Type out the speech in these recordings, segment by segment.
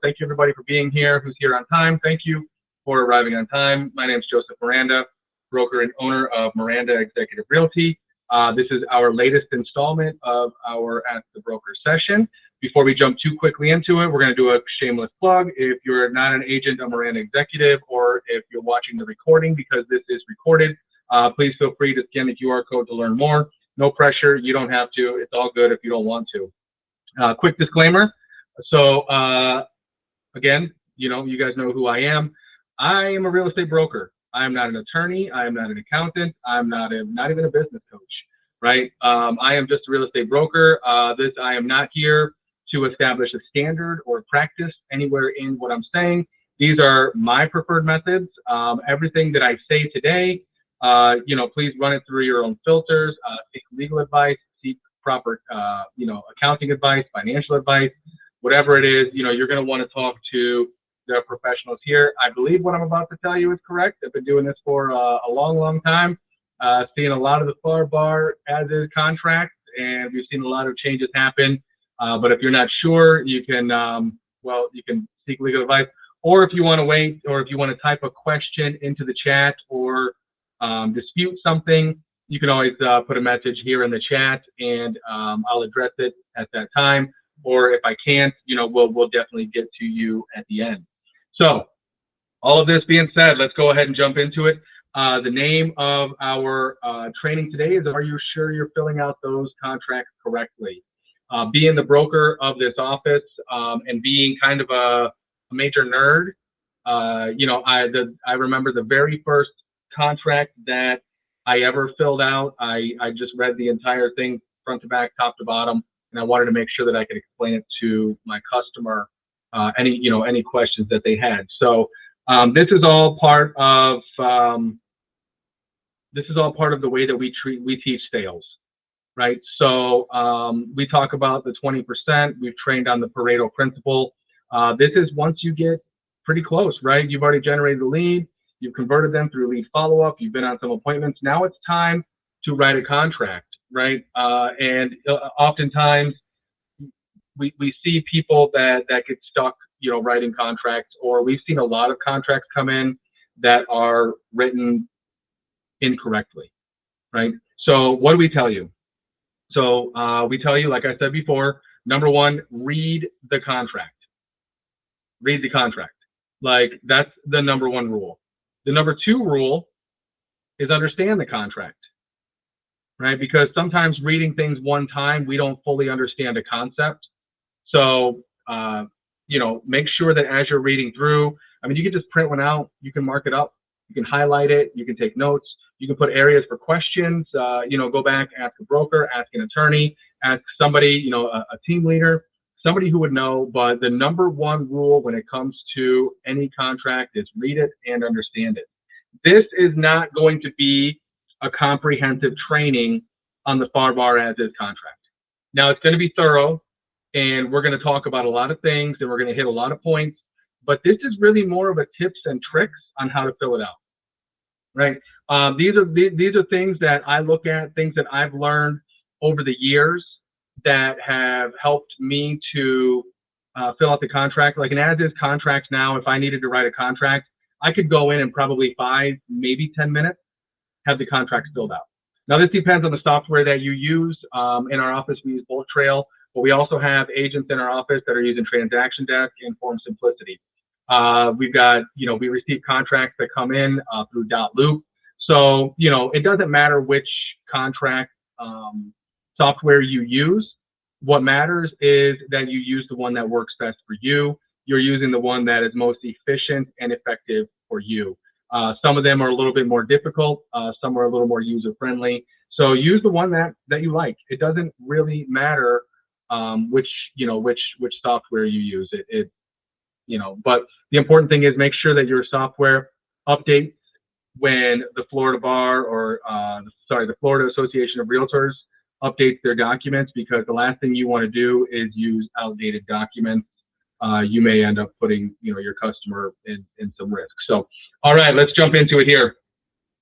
thank you everybody for being here, who's here on time. Thank you for arriving on time. My name is Joseph Miranda, broker and owner of Miranda Executive Realty. This is our latest installment of our Ask the Broker session. Before we jump too quickly into it, we're going to do a shameless plug. If you're not an agent of Miranda Executive, or if you're watching the recording because this is recorded, please feel free to scan the QR code to learn more. No pressure. You don't have to. It's all good if you don't want to. Quick disclaimer. So again, you guys know who I am. I am a real estate broker. I am not an attorney. I am not an accountant. I'm not even a business coach, right? I am just a real estate broker. I am not here to establish a standard or practice anywhere in what I'm saying. These are my preferred methods. Everything that I say today, please run it through your own filters. Seek legal advice, seek proper, accounting advice, financial advice, whatever it is. You're going to want to talk to the professionals here. I believe what I'm about to tell you is correct. I've been doing this for a long, long time. Seeing a lot of the FAR bar as is contracts, and we've seen a lot of changes happen. But if you're not sure, you can, you can seek legal advice. Or if you want to wait, or if you want to type a question into the chat or dispute something, you can always put a message here in the chat, and I'll address it at that time. Or if I can't, we'll definitely get to you at the end. So all of this being said, let's go ahead and jump into it. The name of our training today is, are you sure you're filling out those contracts correctly? Being the broker of this office and being kind of a major nerd, I remember the very first contract that I ever filled out. I just read the entire thing front to back, top to bottom, and I wanted to make sure that I could explain it to my customer, any questions that they had. So this is all part of the way that we teach sales, right? So we talk about the 20%. We've trained on the Pareto principle. This is once you get pretty close, right? You've already generated the lead. You've converted them through lead follow-up. You've been on some appointments. Now it's time to write a contract, right? And oftentimes we see people that get stuck, writing contracts, or we've seen a lot of contracts come in that are written incorrectly, right? So what do we tell you? So we tell you, like I said before, number one, read the contract. Read the contract. Like, that's the number one rule. The number two rule is understand the contract, right? Because sometimes reading things one time, we don't fully understand a concept. So, make sure that as you're reading through, you can just print one out, you can mark it up, you can highlight it, you can take notes, you can put areas for questions, go back, ask a broker, ask an attorney, ask somebody, a team leader, somebody who would know. But the number one rule when it comes to any contract is read it and understand it. This is not going to be a comprehensive training on the FAR bar as is contract. Now, it's going to be thorough, and we're going to talk about a lot of things, and we're going to hit a lot of points, but this is really more of a tips and tricks on how to fill it out, right? These are things that I look at, things that I've learned over the years that have helped me to fill out the contract. Like an as-is contract now, if I needed to write a contract, I could go in probably 5, maybe 10 minutes, have the contract filled out. Now, this depends on the software that you use. In our office, we use Bulk Trail, but we also have agents in our office that are using Transaction Desk and Form Simplicity. We've got, we receive contracts that come in through .loop. So, it doesn't matter which contract software you use. What matters is that you use the one that works best for you. You're using the one that is most efficient and effective for you. Some of them are a little bit more difficult. Some are a little more user-friendly. So use the one that you like. It doesn't really matter which software you use. But the important thing is make sure that your software updates when the Florida Bar or the Florida Association of Realtors updates their documents, because the last thing you want to do is use outdated documents. You may end up putting your customer in some risk. So, all right, let's jump into it here.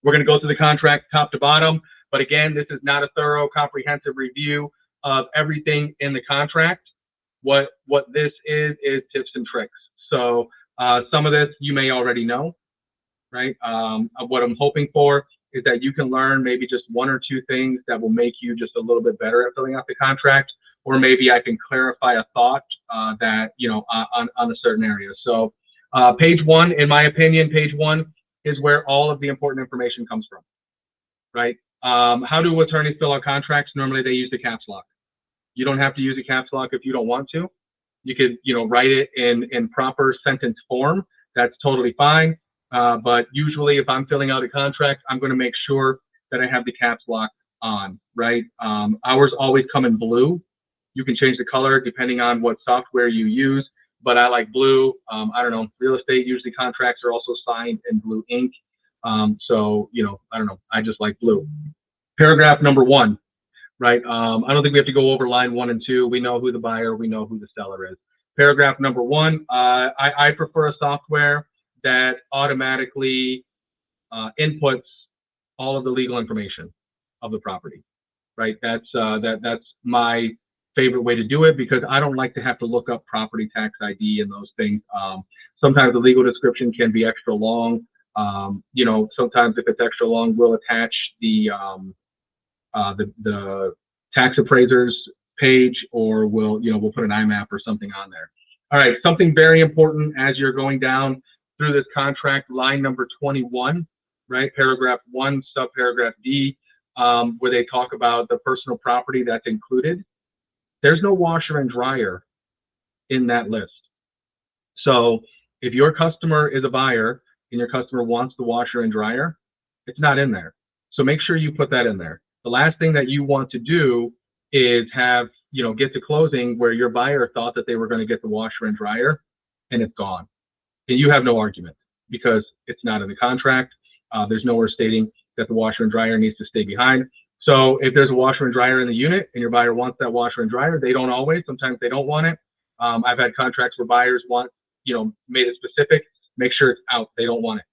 We're going to go through the contract top to bottom, but again, this is not a thorough, comprehensive review of everything in the contract. What this is tips and tricks. So some of this you may already know, right? What I'm hoping for is that you can learn maybe just one or two things that will make you just a little bit better at filling out the contract, or maybe I can clarify a thought that, you know, on a certain area. So page one, in my opinion, page one is where all of the important information comes from, right? How do attorneys fill out contracts? Normally they use the caps lock. You don't have to use a caps lock if you don't want to. You could, you know, write it in proper sentence form. That's totally fine. But usually if I'm filling out a contract, I'm going to make sure that I have the caps lock on, right? Ours always come in blue. You can change the color depending on what software you use, but I like blue. I don't know, real estate, usually contracts are also signed in blue ink. So, you know, I don't know, I just like blue. Paragraph number 1, right? I don't think we have to go over line 1 and 2. We know who the buyer, we know who the seller is. Paragraph number 1, I prefer a software that automatically inputs all of the legal information of the property, right? That's my favorite way to do it, because I don't like to have to look up property tax ID and those things. Sometimes the legal description can be extra long. You know, sometimes if it's extra long, we'll attach the tax appraiser's page, or we'll put an IMAP or something on there. All right, something very important as you're going down through this contract, line number 21, right? Paragraph 1, subparagraph D, where they talk about the personal property that's included. There's no washer and dryer in that list. So if your customer is a buyer and your customer wants the washer and dryer, it's not in there. So make sure you put that in there. The last thing that you want to do is have, you know, get to closing where your buyer thought that they were going to get the washer and dryer and it's gone. And you have no argument because it's not in the contract. There's nowhere stating that the washer and dryer needs to stay behind. So if there's a washer and dryer in the unit and your buyer wants that washer and dryer, they don't always, sometimes they don't want it. I've had contracts where buyers want, you know, made it specific, make sure it's out, they don't want it.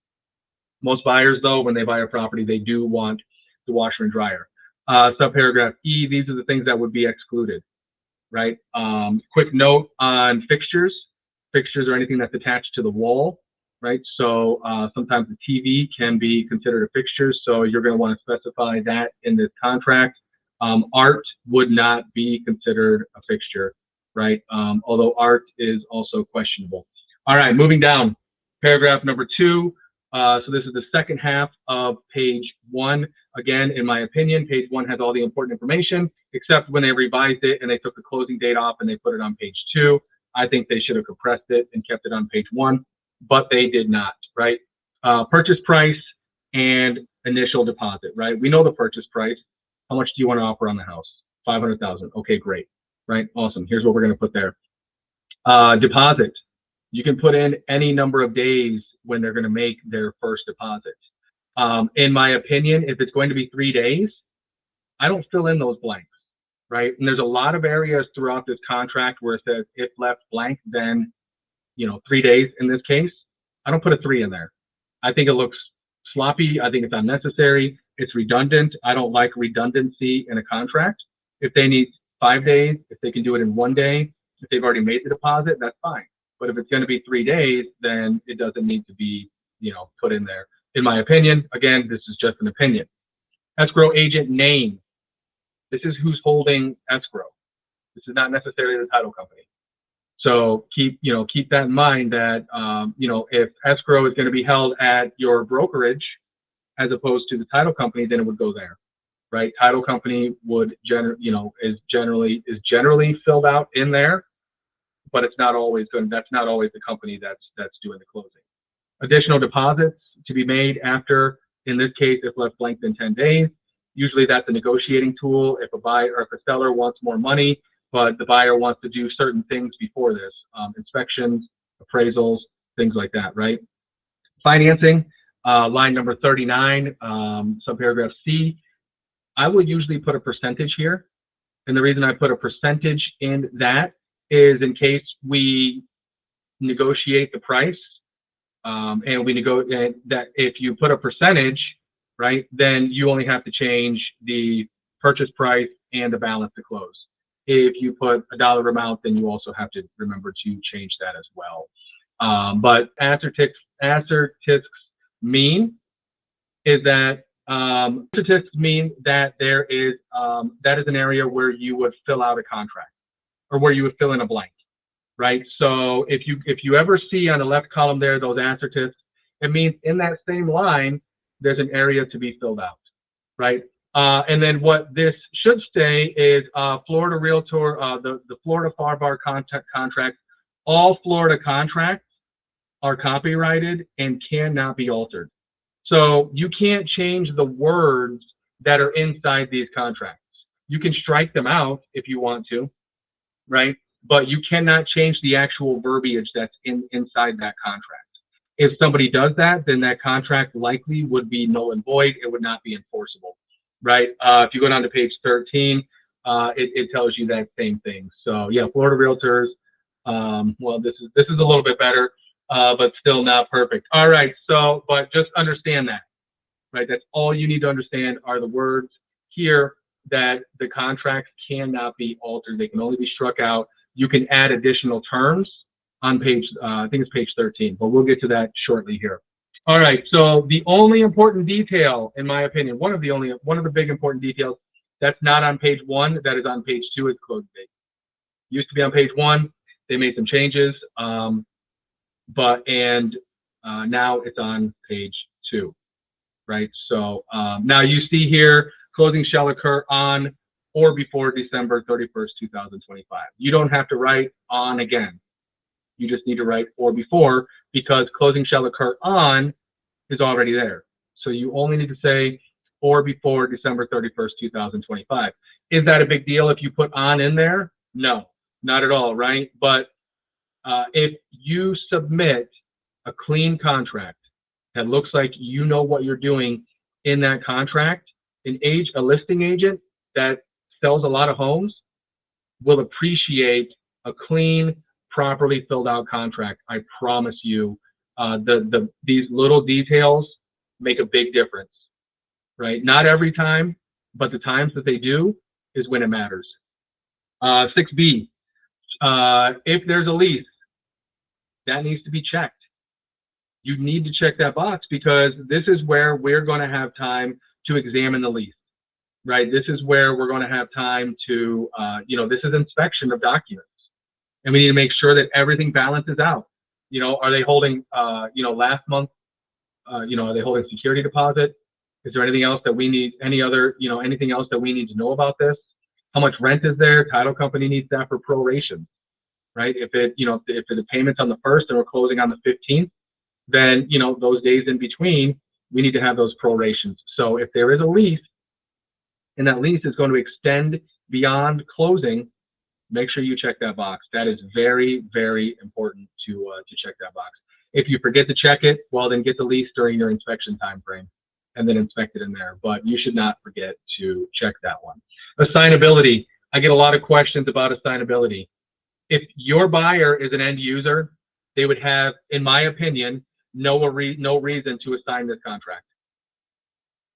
Most buyers though, when they buy a property, they do want the washer and dryer. Subparagraph E, these are the things that would be excluded, right? Quick note on fixtures. Fixtures are anything that's attached to the wall, right? So sometimes the TV can be considered a fixture, so you're going to want to specify that in this contract. Art would not be considered a fixture, right? Although art is also questionable. All right, moving down, paragraph number 2. So this is the second half of page 1. Again, in my opinion, page 1 has all the important information, except when they revised it and they took the closing date off and they put it on page 2. I think they should have compressed it and kept it on page 1, but they did not, right? Purchase price and initial deposit, right? We know the purchase price. How much do you want to offer on the house? $500,000. Okay, great, right? Awesome. Here's what we're going to put there. Deposit. You can put in any number of days when they're going to make their first deposit. In my opinion, if it's going to be 3 days, I don't fill in those blanks, right? And there's a lot of areas throughout this contract where it says if left blank, then, you know, 3 days in this case. I don't put a 3 in there. I think it looks sloppy. I think it's unnecessary. It's redundant. I don't like redundancy in a contract. If they need 5 days, if they can do it in 1 day, if they've already made the deposit, that's fine. But if it's going to be 3 days, then it doesn't need to be, you know, put in there. In my opinion, again, this is just an opinion. Escrow agent name. This is who's holding escrow. This is not necessarily the title company. So keep that in mind that, if escrow is going to be held at your brokerage as opposed to the title company, then it would go there, right? Title company would is generally filled out in there, but it's not always good. That's not always the company that's doing the closing. Additional deposits to be made after, in this case, if left blank in 10 days. Usually that's a negotiating tool. If a buyer or if a seller wants more money, but the buyer wants to do certain things before this, inspections, appraisals, things like that, right? Financing, line number 39, subparagraph C. I would usually put a percentage here. And the reason I put a percentage in that is in case we negotiate the price, and we negotiate that if you put a percentage, right, then you only have to change the purchase price and the balance to close. If you put a dollar amount, then you also have to remember to change that as well. But asterisks mean is that asterisks mean that there is that is an area where you would fill out a contract or where you would fill in a blank, right? So if you ever see on the left column there those asterisks, it means in that same line there's an area to be filled out, right? And then what this should say is Florida Realtor, the Florida FAR Bar contract. All Florida contracts are copyrighted and cannot be altered. So you can't change the words that are inside these contracts. You can strike them out if you want to, right? But you cannot change the actual verbiage that's inside that contract. If somebody does that, then that contract likely would be null and void. It would not be enforceable, right? If you go down to page 13, it tells you that same thing. So yeah, Florida Realtors. Well, this is a little bit better, but still not perfect. All right, so but just understand that, right? That's all you need to understand are the words here that the contracts cannot be altered. They can only be struck out. You can add additional terms on page, I think it's page 13, but we'll get to that shortly here. All right, so the only important detail, in my opinion, one of the big important details that's not on page 1, that is on page 2 is close date. Used to be on page 1. They made some changes, now it's on page 2, right? So now you see here, closing shall occur on or before December 31st, 2025. You don't have to write on again. You just need to write or before, because closing shall occur on is already there. So you only need to say or before December 31st, 2025. Is that a big deal if you put on in there? No, not at all, right? But if you submit a clean contract that looks like you know what you're doing in that contract, a listing agent that sells a lot of homes will appreciate a clean, properly filled out contract. I promise you, these little details make a big difference, right? Not every time, but the times that they do is when it matters. 6B, if there's a lease, that needs to be checked. You need to check that box because this is where we're going to have time to examine the lease, right? This is where we're going to have time to, this is inspection of documents. And we need to make sure that everything balances out. Are they holding, last month, are they holding security deposit? Is there anything else that we need, anything else that we need to know about this? How much rent is there? Title company needs that for proration, right? If the payment's on the 1st and we're closing on the 15th, then, those days in between, we need to have those prorations. So if there is a lease and that lease is going to extend beyond closing, make sure you check that box. That is very, very important to check that box. If you forget to check it, well, then get the lease during your inspection time frame and then inspect it in there. But you should not forget to check that one. Assignability. I get a lot of questions about assignability. If your buyer is an end user, they would have, in my opinion, no reason to assign this contract,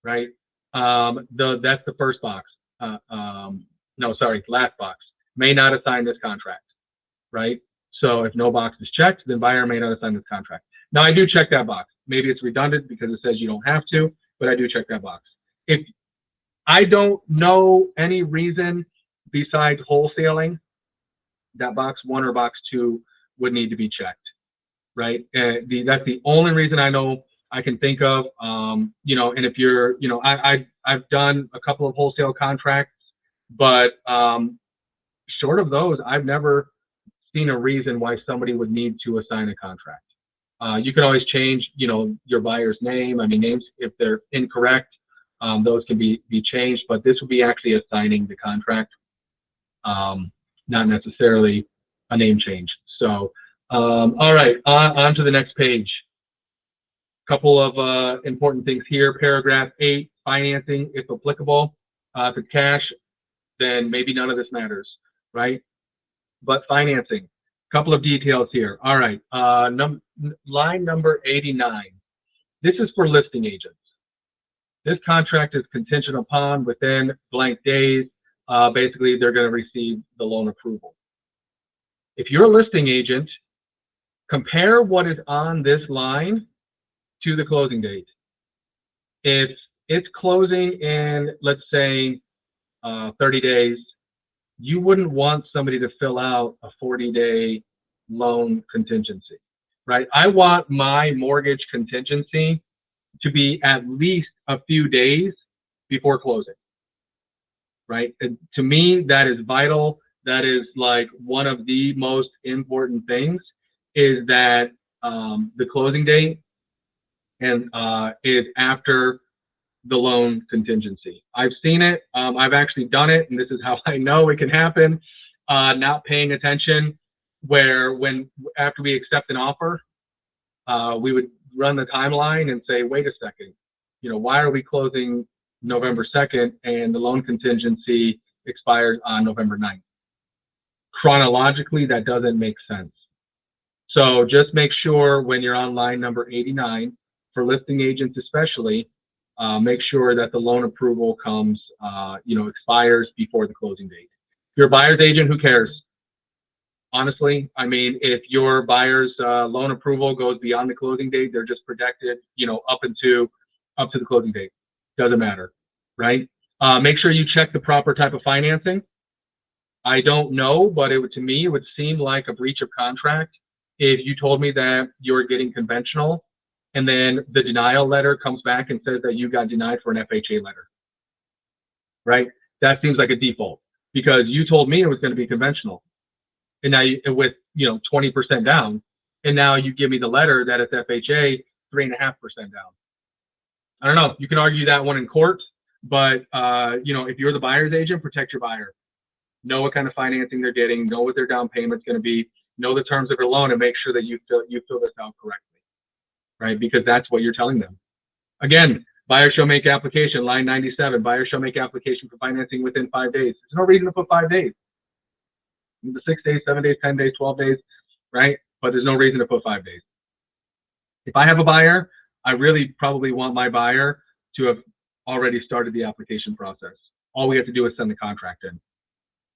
right? That's the first box. Last box. May not assign this contract, right? So if no box is checked, then buyer may not assign this contract. Now I do check that box. Maybe it's redundant because it says you don't have to, but I do check that box. If I don't know any reason besides wholesaling, that box 1 or box 2 would need to be checked, right? That's the only reason I know I can think of. And if you're, I've done a couple of wholesale contracts, but short of those, I've never seen a reason why somebody would need to assign a contract. You can always change, your buyer's name. I mean, names, if they're incorrect, those can be changed, but this would be actually assigning the contract, not necessarily a name change. So, all right, on to the next page. Couple of important things here. Paragraph 8, financing, if applicable. If it's cash, then maybe none of this matters, right? But financing, couple of details here. All right, line number 89. This is for listing agents. This contract is contingent upon within blank days basically they're going to receive the loan approval. If you're a listing agent, compare what is on this line to the closing date. If it's closing in, let's say, 30 days, you wouldn't want somebody to fill out a 40-day loan contingency, right? I want my mortgage contingency to be at least a few days before closing, right? And to me, that is vital. That is like one of the most important things, is that the closing date and is after the loan contingency. I've seen it. I've actually done it, and this is how I know it can happen. Not paying attention, where after we accept an offer, we would run the timeline and say, wait a second, why are we closing November 2nd and the loan contingency expires on November 9th? Chronologically, that doesn't make sense. So just make sure when you're on line number 89, for listing agents especially, make sure that the loan approval comes, expires before the closing date. If you're a buyer's agent, who cares? Honestly, I mean, if your buyer's loan approval goes beyond the closing date, they're just protected, up to the closing date. Doesn't matter, right? Make sure you check the proper type of financing. I don't know, but to me, it would seem like a breach of contract if you told me that you're getting conventional, and then the denial letter comes back and says that you got denied for an FHA letter, right? That seems like a default, because you told me it was going to be conventional, and now with 20% down, and now you give me the letter that it's FHA 3.5% down. I don't know. You can argue that one in court, but if you're the buyer's agent, protect your buyer. Know what kind of financing they're getting. Know what their down payment's going to be. Know the terms of your loan, and make sure that you fill this out correctly, right? Because that's what you're telling them. Again, buyer shall make application, line 97. Buyer shall make application for financing within 5 days. There's no reason to put 5 days. The 6 days, 7 days, 10 days, 12 days, right? But there's no reason to put 5 days. If I have a buyer, I really probably want my buyer to have already started the application process. All we have to do is send the contract in,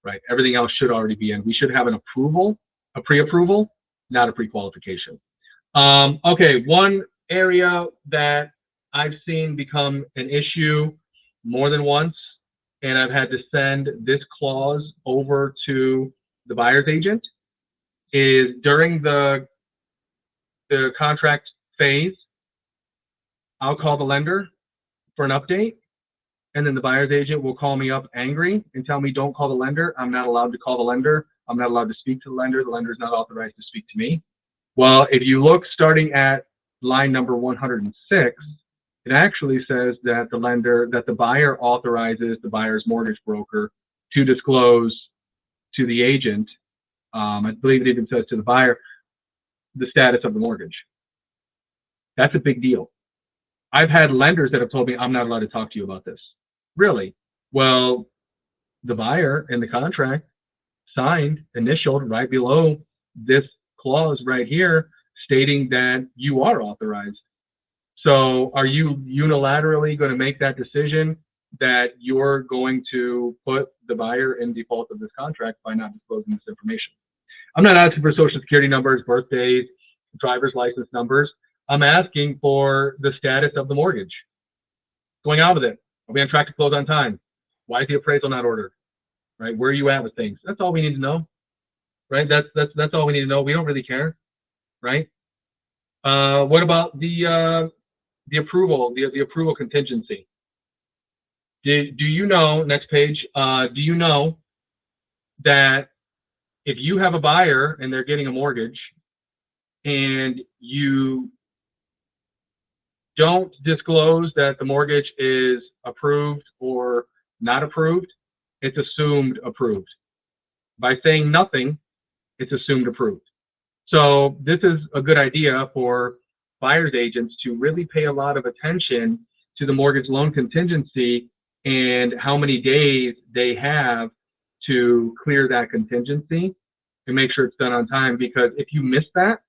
right? Everything else should already be in. We should have an approval, a pre-approval, not a pre-qualification. Okay, one area that I've seen become an issue more than once, and I've had to send this clause over to the buyer's agent, is during the contract phase, I'll call the lender for an update, and then the buyer's agent will call me up angry and tell me, don't call the lender. I'm not allowed to call the lender. I'm not allowed to speak to the lender. The lender is not authorized to speak to me. Well, if you look starting at line number 106, it actually says that the buyer authorizes the buyer's mortgage broker to disclose to the agent, I believe it even says to the buyer, the status of the mortgage. That's a big deal. I've had lenders that have told me, I'm not allowed to talk to you about this. Really? Well, the buyer in the contract signed, initialed right below this clause right here, stating that you are authorized. So are you unilaterally going to make that decision that you're going to put the buyer in default of this contract by not disclosing this information? I'm not asking for social security numbers, birthdays, driver's license numbers. I'm asking for the status of the mortgage. What's going on with it? Are we on track to close on time? Why is the appraisal not ordered? Right? Where are you at with things? That's all we need to know. Right? That's all we need to know. We don't really care. Right? What about the approval, the approval contingency? Do you know, next page, do you know that if you have a buyer and they're getting a mortgage and you don't disclose that the mortgage is approved or not approved, it's assumed approved. By saying nothing, it's assumed approved. So this is a good idea for buyer's agents to really pay a lot of attention to the mortgage loan contingency and how many days they have to clear that contingency and make sure it's done on time. Because if you miss that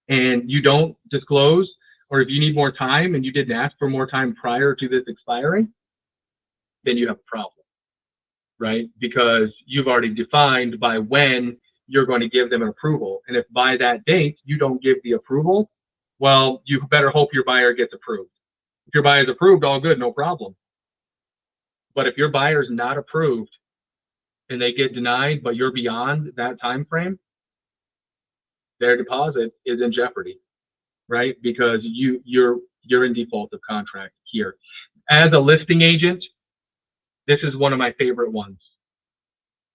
and you don't disclose, or if you need more time and you didn't ask for more time prior to this expiring, then you have a problem. right? Because you've already defined by when you're going to give them an approval. And if by that date you don't give the approval, well, you better hope your buyer gets approved. If your buyer is approved, all good, no problem. But if your buyer is not approved and they get denied, but you're beyond that time frame, their deposit is in jeopardy, right? Because you're in default of contract here. As a listing agent, this is one of my favorite ones.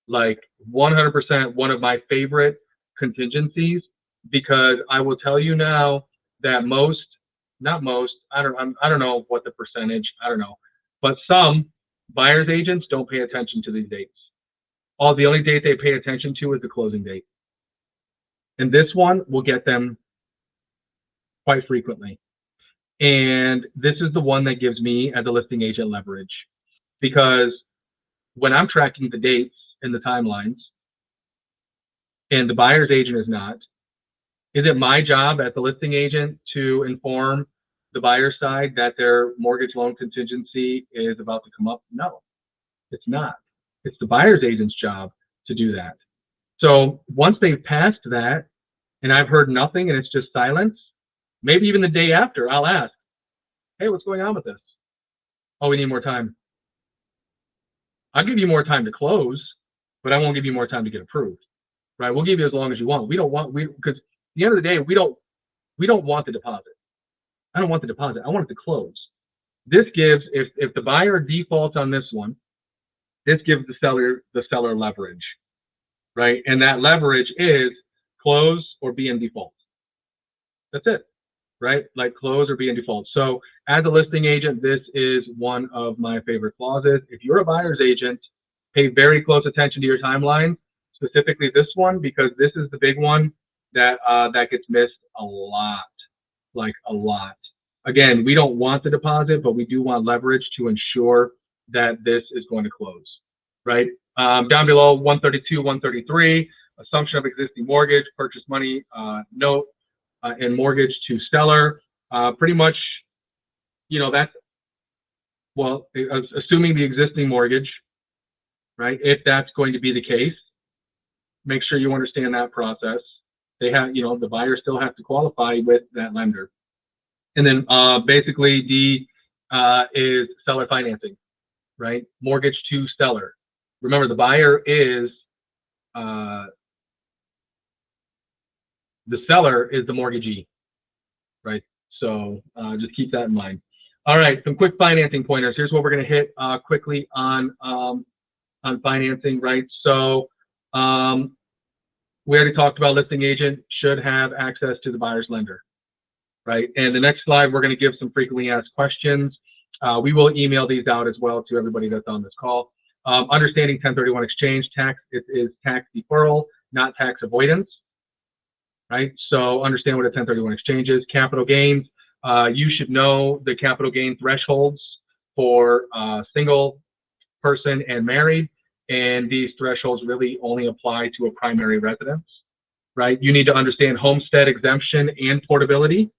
Like 100% one of my favorite contingencies, because I will tell you now that not most, I don't know what the percentage, I don't know, but some buyer's agents don't pay attention to these dates. The only date they pay attention to is the closing date. And this one will get them quite frequently. And this is the one that gives me, as a listing agent, leverage. Because when I'm tracking the dates and the timelines, and the buyer's agent is not, is it my job as the listing agent to inform the buyer's side that their mortgage loan contingency is about to come up? No, it's not. It's the buyer's agent's job to do that. So once they've passed that, and I've heard nothing and it's just silence, maybe even the day after, I'll ask, hey, what's going on with this? Oh, we need more time. I'll give you more time to close, but I won't give you more time to get approved, right? We'll give you as long as you want. Because at the end of the day, we don't want the deposit. I don't want the deposit. I want it to close. This gives, if the buyer defaults on this one, this gives the seller leverage, right? And that leverage is close or be in default. That's it, right? Like close or be in default. So as a listing agent, this is one of my favorite clauses. If you're a buyer's agent, pay very close attention to your timeline, specifically this one, because this is the big one that gets missed a lot, like a lot. Again, we don't want the deposit, but we do want leverage to ensure that this is going to close, right? Down below, 132, 133, assumption of existing mortgage, purchase money, note, and mortgage to seller. Pretty much, you know, that's, well, assuming the existing mortgage, right? If that's going to be the case, make sure you understand that process. They have, you know, the buyer still has to qualify with that lender. And then basically D is seller financing, right? Mortgage to seller. Remember, the buyer is, the seller is the mortgagee, right? So just keep that in mind. All right, some quick financing pointers. Here's what we're going to hit quickly on financing, right? So we already talked about listing agent should have access to the buyer's lender, right? And the next slide, we're going to give some frequently asked questions. We will email these out as well to everybody that's on this call. Understanding 1031 exchange tax, it is tax deferral, not tax avoidance, right? So understand what a 1031 exchange is. Capital gains, you should know the capital gain thresholds for single person and married, and these thresholds really only apply to a primary residence, right? You need to understand homestead exemption and portability.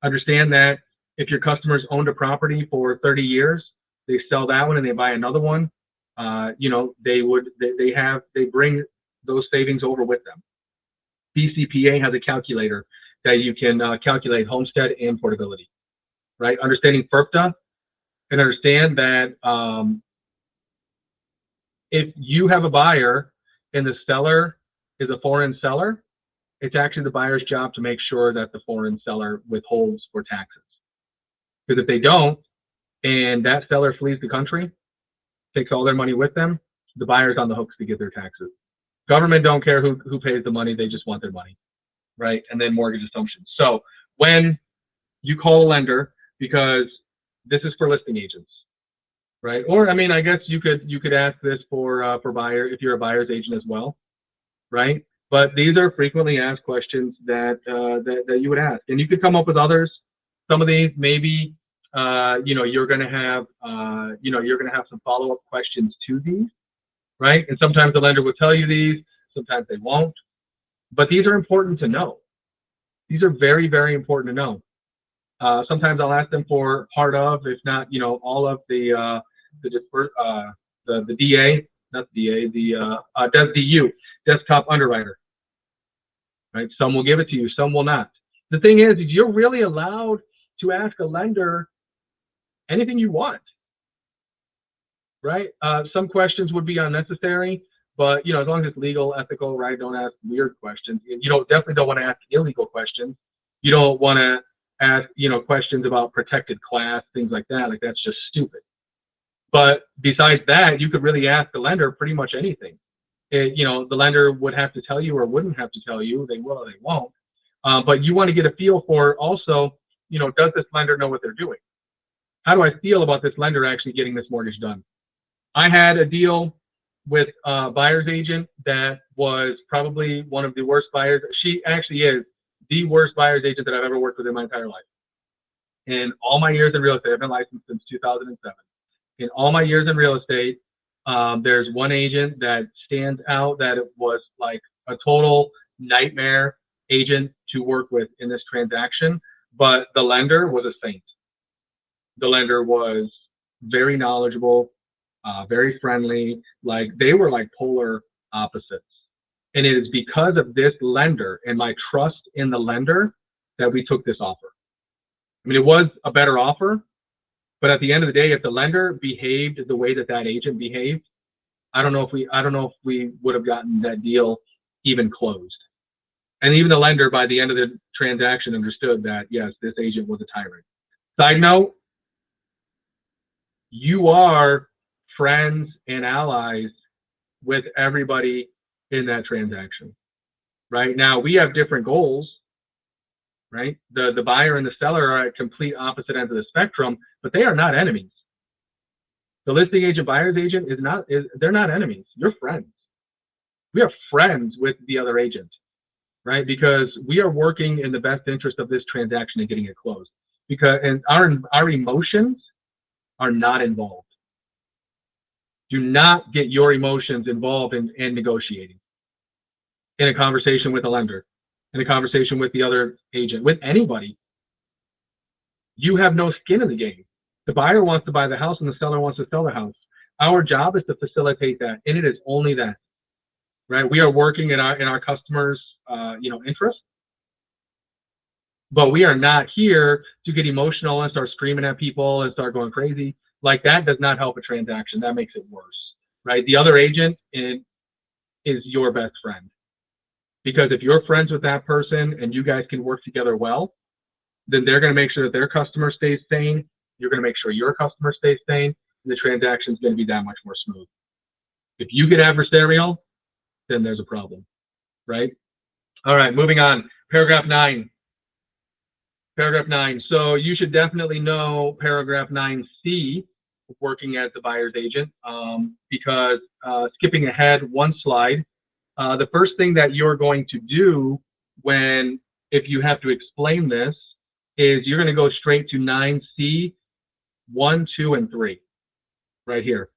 Understand that if your customers owned a property for 30 years, they sell that one and they buy another one, you know, they bring those savings over with them. BCPA has a calculator that you can calculate homestead and portability, right? Understanding FERPTA, and understand that if you have a buyer and the seller is a foreign seller, it's actually the buyer's job to make sure that the foreign seller withholds for taxes. Because if they don't, and that seller flees the country, takes all their money with them, the buyer's on the hooks to get their taxes. Government don't care who pays the money, they just want their money, right? And then mortgage assumptions. So when you call a lender, because this is for listing agents, right? Or I mean, I guess you could ask this for buyer if you're a buyer's agent as well, right? But these are frequently asked questions that you would ask, and you could come up with others. Some of these maybe you know, you're going to have some follow-up questions to these, right? And sometimes the lender will tell you these, sometimes they won't. But these are important to know. These are very, very important to know. Sometimes I'll ask them for part of, if not, you know, all of the DA, not DA, the DU, desktop underwriter, right? Some will give it to you, some will not. The thing is you're really allowed to ask a lender anything you want, right? Some questions would be unnecessary, but as long as it's legal, ethical, right? Don't ask weird questions. You definitely don't want to ask illegal questions. You don't want to ask, questions about protected class, things like that. Like, that's just stupid. But besides that, you could really ask the lender pretty much anything. The lender would have to tell you or wouldn't have to tell you. They will or they won't. But you want to get a feel for also, does this lender know what they're doing? How do I feel about this lender actually getting this mortgage done? I had a deal with a buyer's agent that was probably one of the worst buyers. She actually is the worst buyer's agent that I've ever worked with in my entire life. In all my years in real estate, I've been licensed since 2007. In all my years in real estate, there's one agent that stands out that it was like a total nightmare agent to work with in this transaction, but the lender was a saint. The lender was very knowledgeable, very friendly. Like, they were like polar opposites. And it is because of this lender and my trust in the lender that we took this offer. I mean, it was a better offer, but at the end of the day, if the lender behaved the way that that agent behaved, I don't know if we would have gotten that deal even closed. And even the lender, by the end of the transaction, understood that, yes, this agent was a tyrant. Side note, you are friends and allies with everybody in that transaction. Right now, we have different goals, right? The buyer and the seller are at complete opposite ends of the spectrum, but they are not enemies. The listing agent, buyer's agent they're not enemies. You're friends. We are friends with the other agent, right? Because we are working in the best interest of this transaction and getting it closed. And our emotions are not involved. Do not get your emotions involved in negotiating, in a conversation with a lender, in a conversation with the other agent, with anybody. You have no skin in the game. The buyer wants to buy the house and the seller wants to sell the house. Our job is to facilitate that, and it is only that, right? We are working in our customers' interest, but we are not here to get emotional and start screaming at people and start going crazy. Like, that does not help a transaction. That makes it worse, right? The other agent is your best friend, because if you're friends with that person and you guys can work together well, then they're going to make sure that their customer stays sane. You're going to make sure your customer stays sane, and the transaction is going to be that much more smooth. If you get adversarial, then there's a problem, right? All right, moving on. Paragraph 9. Paragraph 9. So you should definitely know paragraph 9C, working as the buyer's agent, because skipping ahead one slide, the first thing that you're going to do if you have to explain this, is you're going to go straight to 9C, 1, 2, and 3, right here,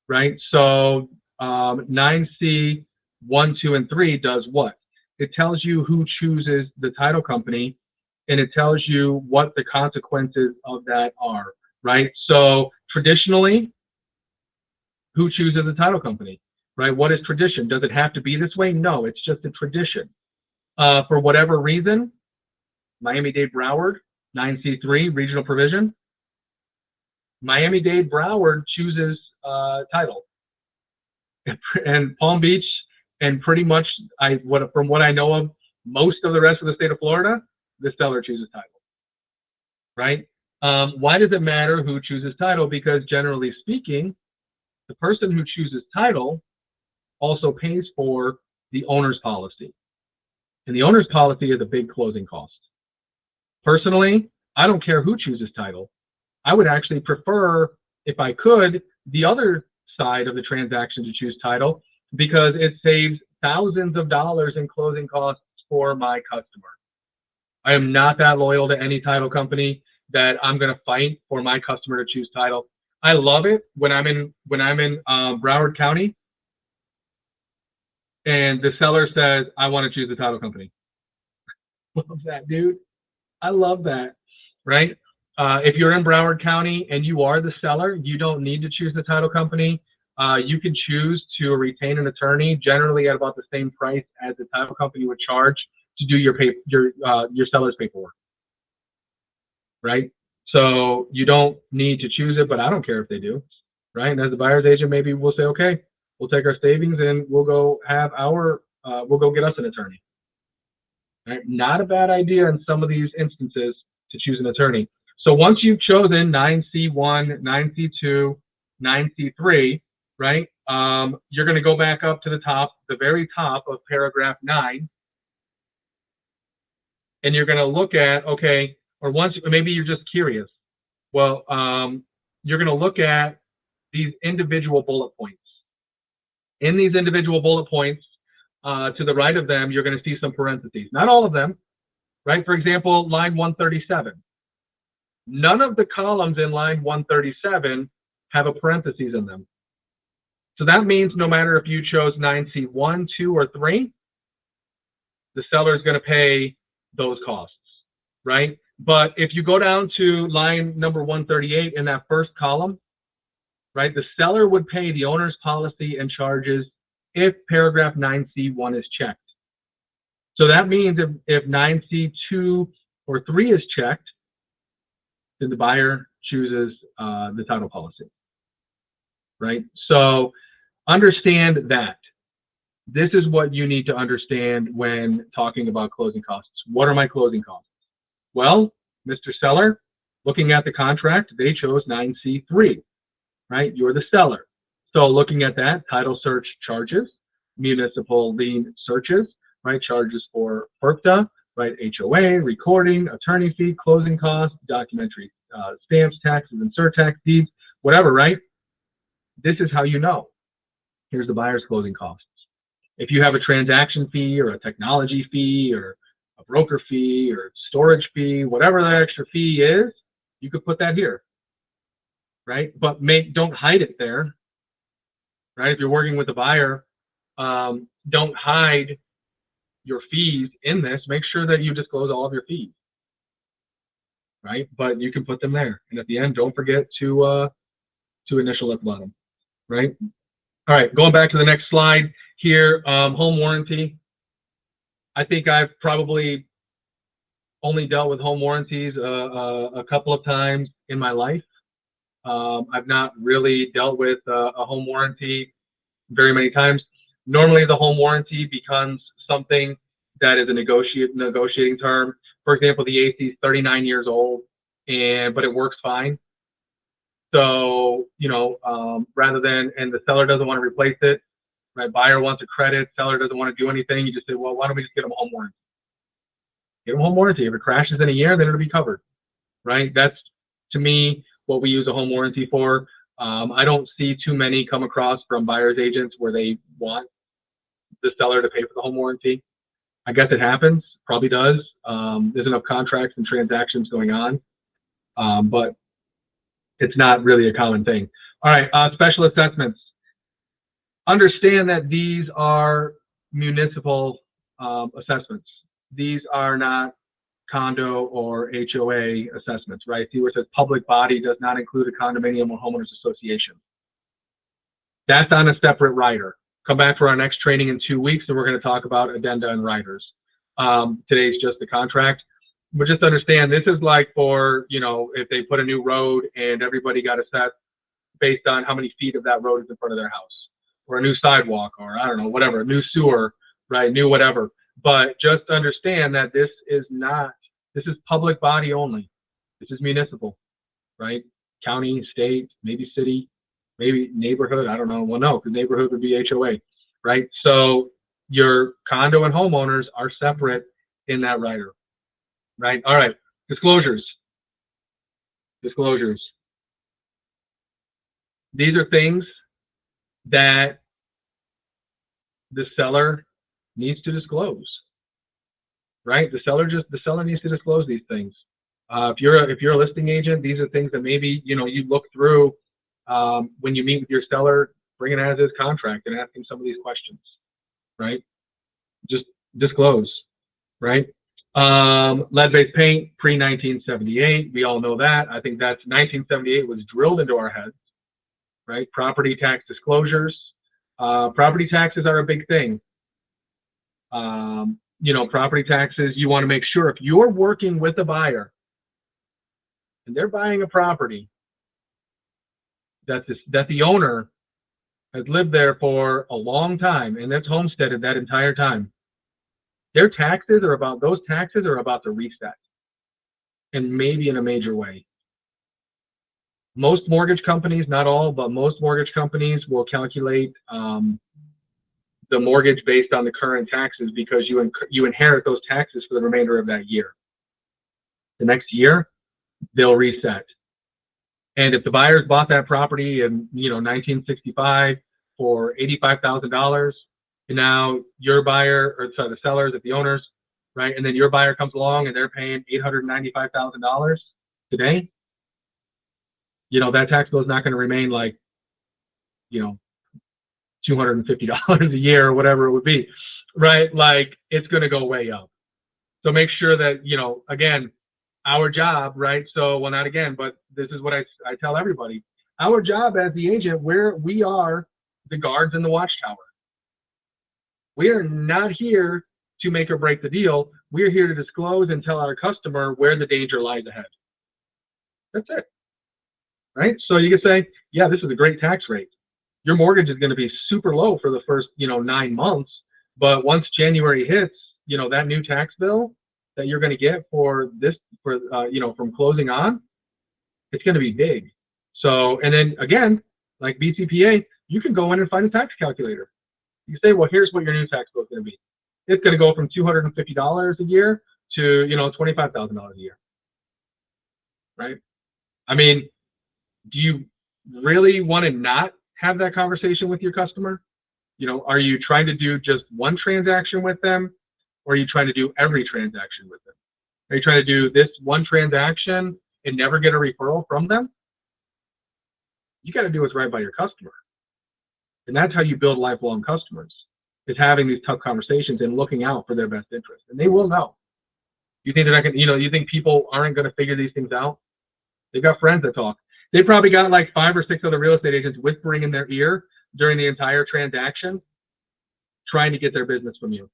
right? So 9C, 1, 2, and 3 does what? It tells you who chooses the title company, and it tells you what the consequences of that are, right? So traditionally, who chooses the title company, right? What is tradition? Does it have to be this way? No, it's just a tradition. For whatever reason, Miami-Dade Broward, 9C3, regional provision, Miami-Dade Broward chooses title. And Palm Beach, and pretty much from what I know of, most of the rest of the state of Florida, the seller chooses title, right? Why does it matter who chooses title? Because generally speaking, the person who chooses title also pays for the owner's policy. And the owner's policy is a big closing cost. Personally, I don't care who chooses title. I would actually prefer, if I could, the other side of the transaction to choose title, because it saves thousands of dollars in closing costs for my customer. I am not that loyal to any title company that I'm going to fight for my customer to choose title. I love it when I'm in Broward County and the seller says, I want to choose the title company. Love that, dude. I love that, right? If you're in Broward County and you are the seller, you don't need to choose the title company. You can choose to retain an attorney, generally at about the same price as the title company would charge to do your seller's paperwork, right? So you don't need to choose it, but I don't care if they do, right? And as a buyer's agent, maybe we'll say, okay, we'll take our savings and we'll go have we'll go get us an attorney. Right? Not a bad idea in some of these instances to choose an attorney. So once you've chosen 9C1, 9C2, 9C3, right, you're going to go back up to the top, the very top of paragraph 9, and you're going to look at, okay, or maybe you're just curious. Well, you're going to look at these individual bullet points. In these individual bullet points, to the right of them, you're going to see some parentheses. Not all of them, right? For example, line 137. None of the columns in line 137 have a parentheses in them. So that means no matter if you chose 9C1, 2, or 3, the seller is going to pay those costs, right? But if you go down to line number 138 in that first column, right, the seller would pay the owner's policy and charges if paragraph 9C1 is checked. So that means if 9C2 or 3 is checked, then the buyer chooses the title policy, right? So understand that. This is what you need to understand when talking about closing costs. What are my closing costs? Well, Mr. Seller, looking at the contract, they chose 9C3, right? You're the seller. So looking at that, title search charges, municipal lien searches, right? Charges for FERPTA, right? HOA, recording, attorney fee, closing costs, documentary stamps, taxes, and surtax, deeds, whatever, right? This is how you know. Here's the buyer's closing costs. If you have a transaction fee or a technology fee or a broker fee or storage fee, whatever that extra fee is, you could put that here, right? But don't hide it there, right? If you're working with a buyer, don't hide your fees in this. Make sure that you disclose all of your fees, right? But you can put them there. And at the end, don't forget to initial at the bottom, right? All right, going back to the next slide here, home warranty. I think I've probably only dealt with home warranties a couple of times in my life. I've not really dealt with a home warranty very many times. Normally, the home warranty becomes something that is a negotiating term. For example, the AC is 39 years old, but it works fine. So, you know, rather than, and the seller doesn't want to replace it, right? Buyer wants a credit, seller doesn't want to do anything. You just say, well, why don't we just get them a home warranty? Get them a home warranty. If it crashes in a year, then it'll be covered, right? That's, to me, what we use a home warranty for. I don't see too many come across from buyer's agents where they want the seller to pay for the home warranty. I guess it happens, probably does. There's enough contracts and transactions going on, but it's not really a common thing. All right, special assessments. Understand that these are municipal assessments. These are not condo or HOA assessments, right? See where it says public body does not include a condominium or homeowners association. That's on a separate rider. Come back for our next training in 2 weeks, and we're going to talk about addenda and riders. Today's just the contract. But just understand, this is like for, you know, if they put a new road and everybody got assessed based on how many feet of that road is in front of their house, or a new sidewalk, or I don't know, whatever, new sewer, right, new whatever. But just understand that this is public body only. This is municipal, right? County, state, maybe city, maybe neighborhood, I don't know. Well, no, because neighborhood would be HOA, right? So your condo and homeowners are separate in that rider, right? All right, disclosures. Disclosures. These are things that the seller needs to disclose, right? The seller needs to disclose these things. If you're a listing agent, these are things that maybe, you know, you look through when you meet with your seller, bring an as-is contract and ask him some of these questions, right? Just disclose, right? Lead-based paint, pre-1978, we all know that. I think that's 1978 was drilled into our heads, right? Property tax disclosures. Property taxes are a big thing. You know, property taxes, you want to make sure if you're working with a buyer and they're buying a property that the owner has lived there for a long time and that's homesteaded that entire time, those taxes are about to reset, and maybe in a major way. Most mortgage companies, not all, but most mortgage companies will calculate the mortgage based on the current taxes, because you inherit those taxes for the remainder of that year. The next year, they'll reset. And if the buyers bought that property in 1965 for $85,000, and now your buyer, or sorry, the sellers, the owners, right, and then your buyer comes along and they're paying $895,000 today, that tax bill is not going to remain like $250 a year or whatever it would be, right? Like, it's going to go way up. So make sure that, again, our job, right? So, well, not again, but this is what I tell everybody. Our job as the agent, we are the guards in the watchtower. We are not here to make or break the deal. We're here to disclose and tell our customer where the danger lies ahead. That's it, right? So you can say, yeah, this is a great tax rate. Your mortgage is going to be super low for the first, 9 months. But once January hits, that new tax bill that you're going to get from closing on, it's going to be big. So, and then again, like BCPA, you can go in and find a tax calculator. You say, well, here's what your new tax bill is going to be. It's going to go from $250 a year to, $25,000 a year, right? I mean, do you really want to not have that conversation with your customer? Are you trying to do just one transaction with them, or are you trying to do every transaction with them? Are you trying to do this one transaction and never get a referral from them? You got to do what's right by your customer. And that's how you build lifelong customers, is having these tough conversations and looking out for their best interest. And they will know. You think they're not going to, you think people aren't going to figure these things out? They've got friends that talk. They probably got like 5 or 6 other real estate agents whispering in their ear during the entire transaction, trying to get their business from you.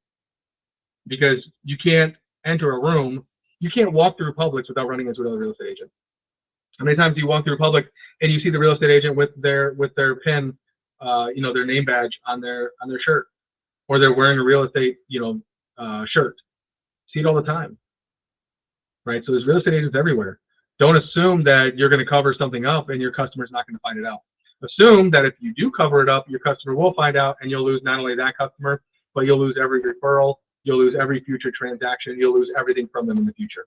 Because you can't enter a room, you can't walk through Publix without running into another real estate agent. How many times do you walk through Publix and you see the real estate agent with their pin, their name badge on their shirt, or they're wearing a real estate, shirt? See it all the time, right? So there's real estate agents everywhere. Don't assume that you're going to cover something up and your customer's not going to find it out. Assume that if you do cover it up, your customer will find out, and you'll lose not only that customer, but you'll lose every referral, you'll lose every future transaction, you'll lose everything from them in the future.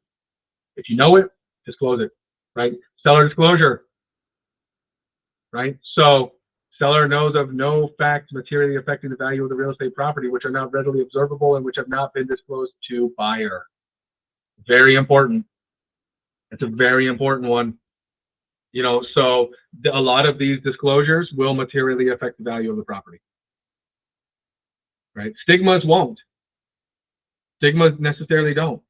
If you know it, disclose it, right? Seller disclosure, right? So seller knows of no facts materially affecting the value of the real estate property which are not readily observable and which have not been disclosed to buyer. Very important. It's a very important one. So a lot of these disclosures will materially affect the value of the property, right? Stigmas won't. Stigmas necessarily don't,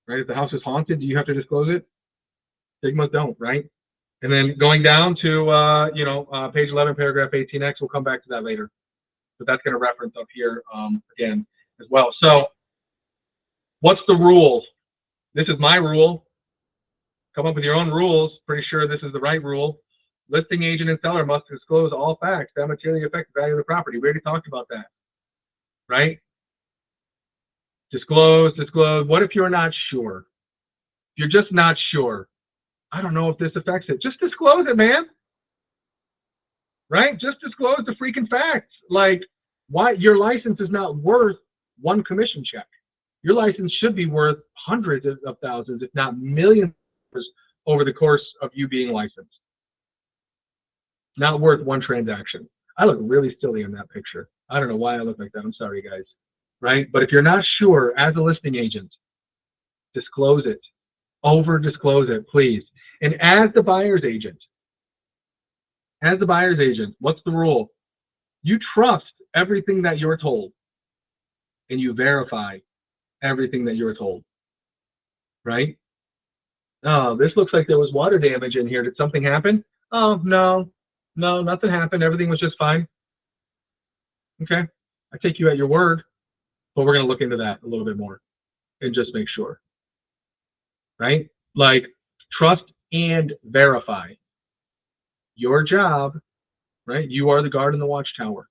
right? If the house is haunted, do you have to disclose it? Stigmas don't, right? And then going down to, page 11, paragraph 18X, we'll come back to that later. But that's going to reference up here again as well. So what's the rule? This is my rule. Come up with your own rules. Pretty sure this is the right rule. Listing agent and seller must disclose all facts that materially affect the value of the property. We already talked about that, right? Disclose. What if you're not sure? If you're just not sure, I don't know if this affects it. Just disclose it, man. Right? Just disclose the freaking facts. Like, why your license is not worth one commission check. Your license should be worth hundreds of thousands, if not millions, over the course of you being licensed. Not worth one transaction. I look really silly in that picture. I don't know why I look like that. I'm sorry, guys. Right? But if you're not sure as a listing agent, disclose it. Over disclose it, please. And as the buyer's agent, what's the rule? You trust everything that you're told, and you verify everything that you're told, right? Oh, this looks like there was water damage in here. Did something happen? Oh, no. No, nothing happened. Everything was just fine. Okay. I take you at your word, but we're going to look into that a little bit more and just make sure, right? Like, trust and verify. Your job, right? You are the guard in the watchtower.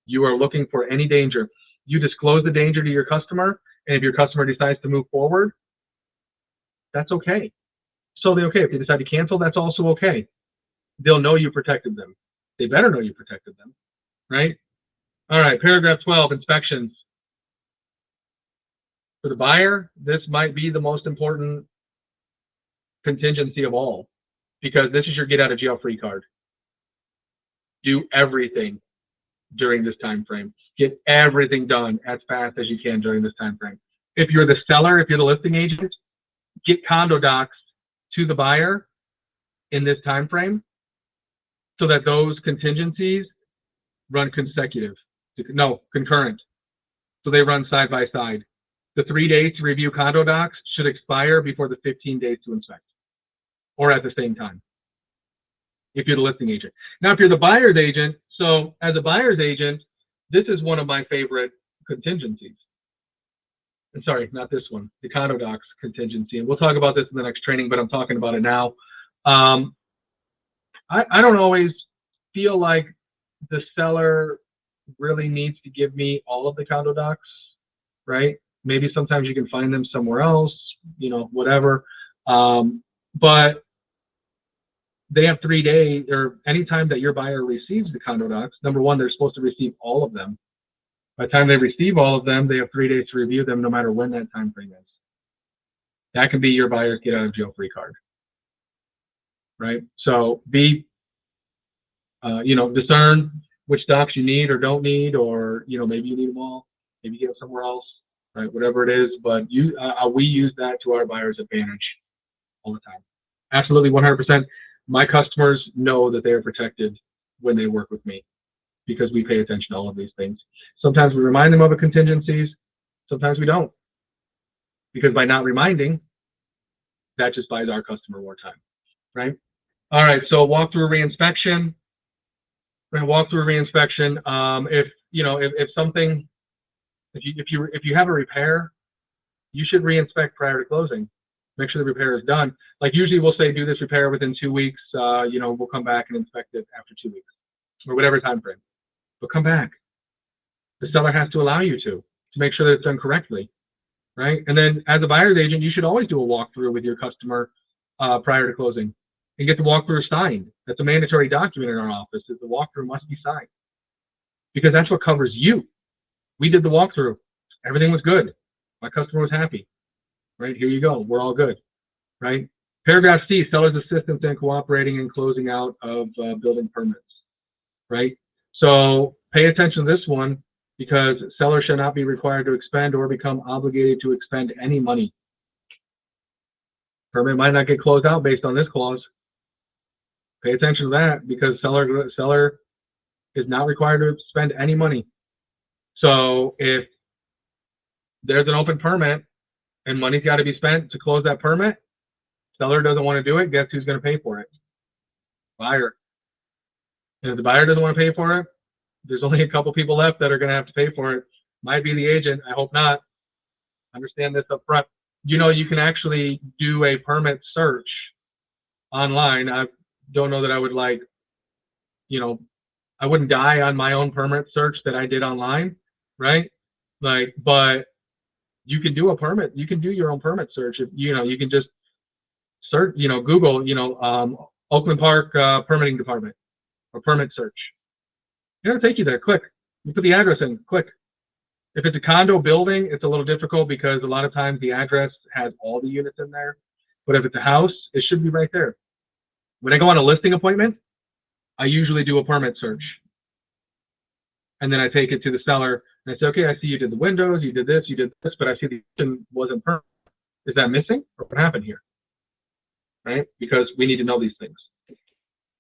You are looking for any danger. You disclose the danger to your customer, and if your customer decides to move forward, that's okay. So they're okay. If they decide to cancel, that's also okay. They'll know you protected them. They better know you protected them, right? All right, paragraph 12, inspections. For the buyer, this might be the most important contingency of all, because this is your get out of jail free card. Do everything during this time frame. Get everything done as fast as you can during this time frame. If you're the seller, if you're the listing agent, get condo docs to the buyer in this time frame so that those contingencies run concurrent. So they run side by side. The 3 days to review condo docs should expire before the 15 days to inspect, or at the same time, if you're the listing agent. Now, if you're the buyer's agent, so as a buyer's agent, this is one of my favorite contingencies. And sorry, not this one, the condo docs contingency. And we'll talk about this in the next training, but I'm talking about it now. I don't always feel like the seller really needs to give me all of the condo docs, right? Maybe sometimes you can find them somewhere else, you know, whatever. But they have 3 days, or anytime that your buyer receives the condo docs, number one, they're supposed to receive all of them. By the time they receive all of them, they have 3 days to review them, no matter when that time frame is. That can be your buyer's get out of jail free card, right? So be, discern which docs you need or don't need, or, maybe you need them all, maybe you get them somewhere else, right? Whatever it is, but we use that to our buyer's advantage all the time. Absolutely, 100%. My customers know that they are protected when they work with me because we pay attention to all of these things. Sometimes we remind them of the contingencies, sometimes we don't. Because by not reminding, that just buys our customer more time, right? All right, so walk through reinspection. We're gonna walk through reinspection. If you have a repair, you should reinspect prior to closing. Make sure the repair is done. Like usually we'll say do this repair within 2 weeks. We'll come back and inspect it after 2 weeks or whatever time frame. But come back. The seller has to allow you to make sure that it's done correctly, right? And then as a buyer's agent, you should always do a walkthrough with your customer prior to closing and get the walkthrough signed. That's a mandatory document in our office. Is the walkthrough must be signed because that's what covers you. We did the walkthrough. Everything was good. My customer was happy. Right, here you go. We're all good, right? Paragraph C, seller's assistance in cooperating and closing out of building permits, right? So pay attention to this one because seller shall not be required to expend or become obligated to expend any money. Permit might not get closed out based on this clause. Pay attention to that because seller is not required to spend any money. So if there's an open permit, and money's got to be spent to close that permit, seller doesn't want to do it, guess who's going to pay for it? Buyer. And if the buyer doesn't want to pay for it, there's only a couple people left that are going to have to pay for it. Might be the agent. I hope not. Understand this up front. You can actually do a permit search online. I don't know that I would I wouldn't die on my own permit search that I did online, right? But you can do a permit. You can do your own permit search. If you can just search, Google, Oakland Park permitting department or permit search. It'll take you there. Click. You put the address in. Click. If it's a condo building, it's a little difficult because a lot of times the address has all the units in there. But if it's a house, it should be right there. When I go on a listing appointment, I usually do a permit search. And then I take it to the seller and I say, okay, I see you did the windows, you did this, but I see the kitchen wasn't permanent. Is that missing or what happened here? Right? Because we need to know these things.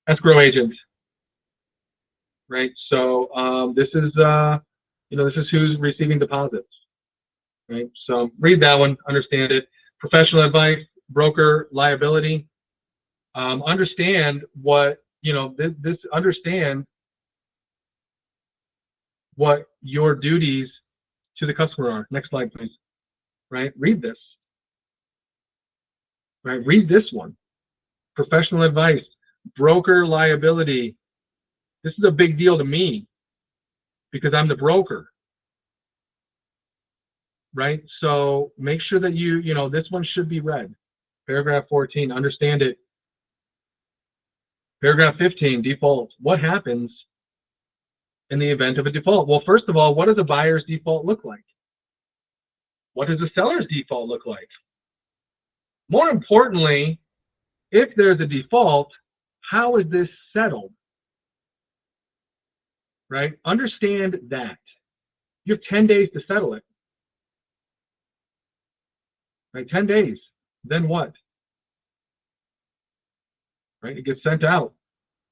Escrow agent. Right? So this is who's receiving deposits. Right? So read that one, understand it. Professional advice, broker liability. Understand what this understand what your duties to the customer are. Next slide, please. Right? Read this. Right? Read this one. Professional advice, broker liability. This is a big deal to me because I'm the broker. Right? So make sure that this one should be read. Paragraph 14, understand it. Paragraph 15, default. What happens in the event of a default? Well, first of all, what does a buyer's default look like? What does a seller's default look like? More importantly, if there's a default, how is this settled? Right? Understand that. You have 10 days to settle it. Right? 10 days. Then what? Right? It gets sent out.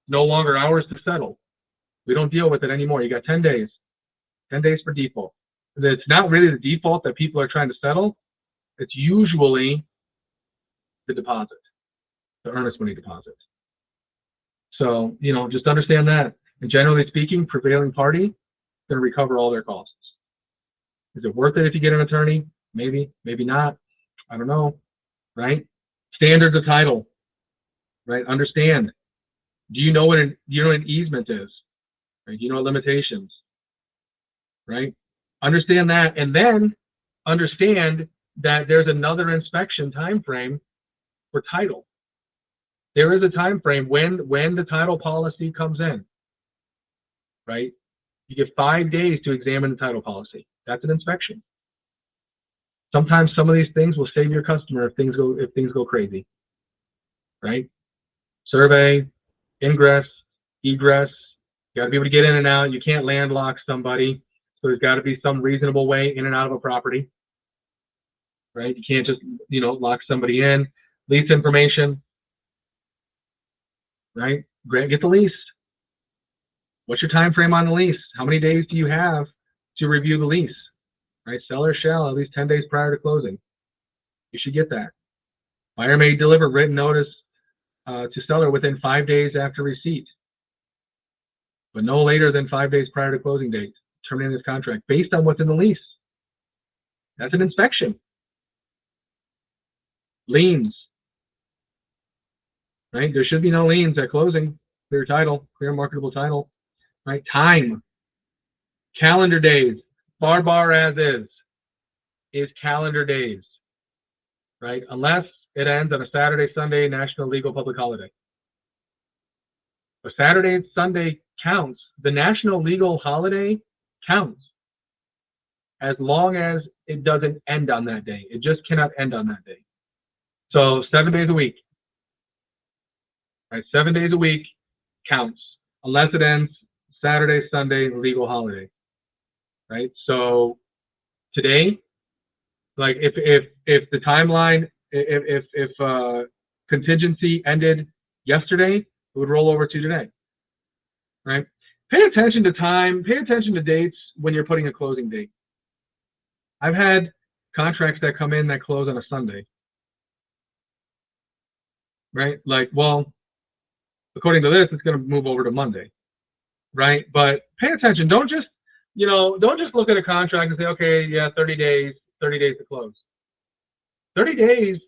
No longer ours to settle. We don't deal with it anymore. You got 10 days. 10 days for default. It's not really the default that people are trying to settle. It's usually the deposit, the earnest money deposit. So, just understand that. And generally speaking, prevailing party is going to recover all their costs. Is it worth it if you get an attorney? Maybe, maybe not. I don't know. Right? Standards of title. Right? Understand. Do you know what an easement is? Right? Do you know what limitations? Right? Understand that, and then understand that there's another inspection time frame for title. There is a time frame when the title policy comes in. Right? You get 5 days to examine the title policy. That's an inspection. Sometimes some of these things will save your customer if things go crazy. Right? Survey, ingress, egress. You got to be able to get in and out. You can't landlock somebody. So there's got to be some reasonable way in and out of a property. Right? You can't just, lock somebody in. Lease information. Right? Get the lease. What's your time frame on the lease? How many days do you have to review the lease? Right? Seller shall at least 10 days prior to closing. You should get that. Buyer may deliver written notice to seller within 5 days after receipt, but no later than 5 days prior to closing date, terminating this contract based on what's in the lease. That's an inspection. Liens. Right? There should be no liens at closing. Clear title, clear marketable title. Right? Time. Calendar days. Bar as is calendar days. Right? Unless it ends on a Saturday, Sunday, national legal public holiday. A Saturday, Sunday counts. The national legal holiday counts as long as it doesn't end on that day. It just cannot end on that day. So 7 days a week. Right? 7 days a week counts unless it ends Saturday, Sunday, legal holiday. Right? So today, like if the timeline, if contingency ended yesterday, it would roll over to today. Right? Pay attention to time, pay attention to dates when you're putting a closing date. I've had contracts that come in that close on a Sunday. Right? Like, well, according to this, it's going to move over to Monday. Right? But pay attention. Don't just look at a contract and say, okay, yeah, 30 days to close. 30 days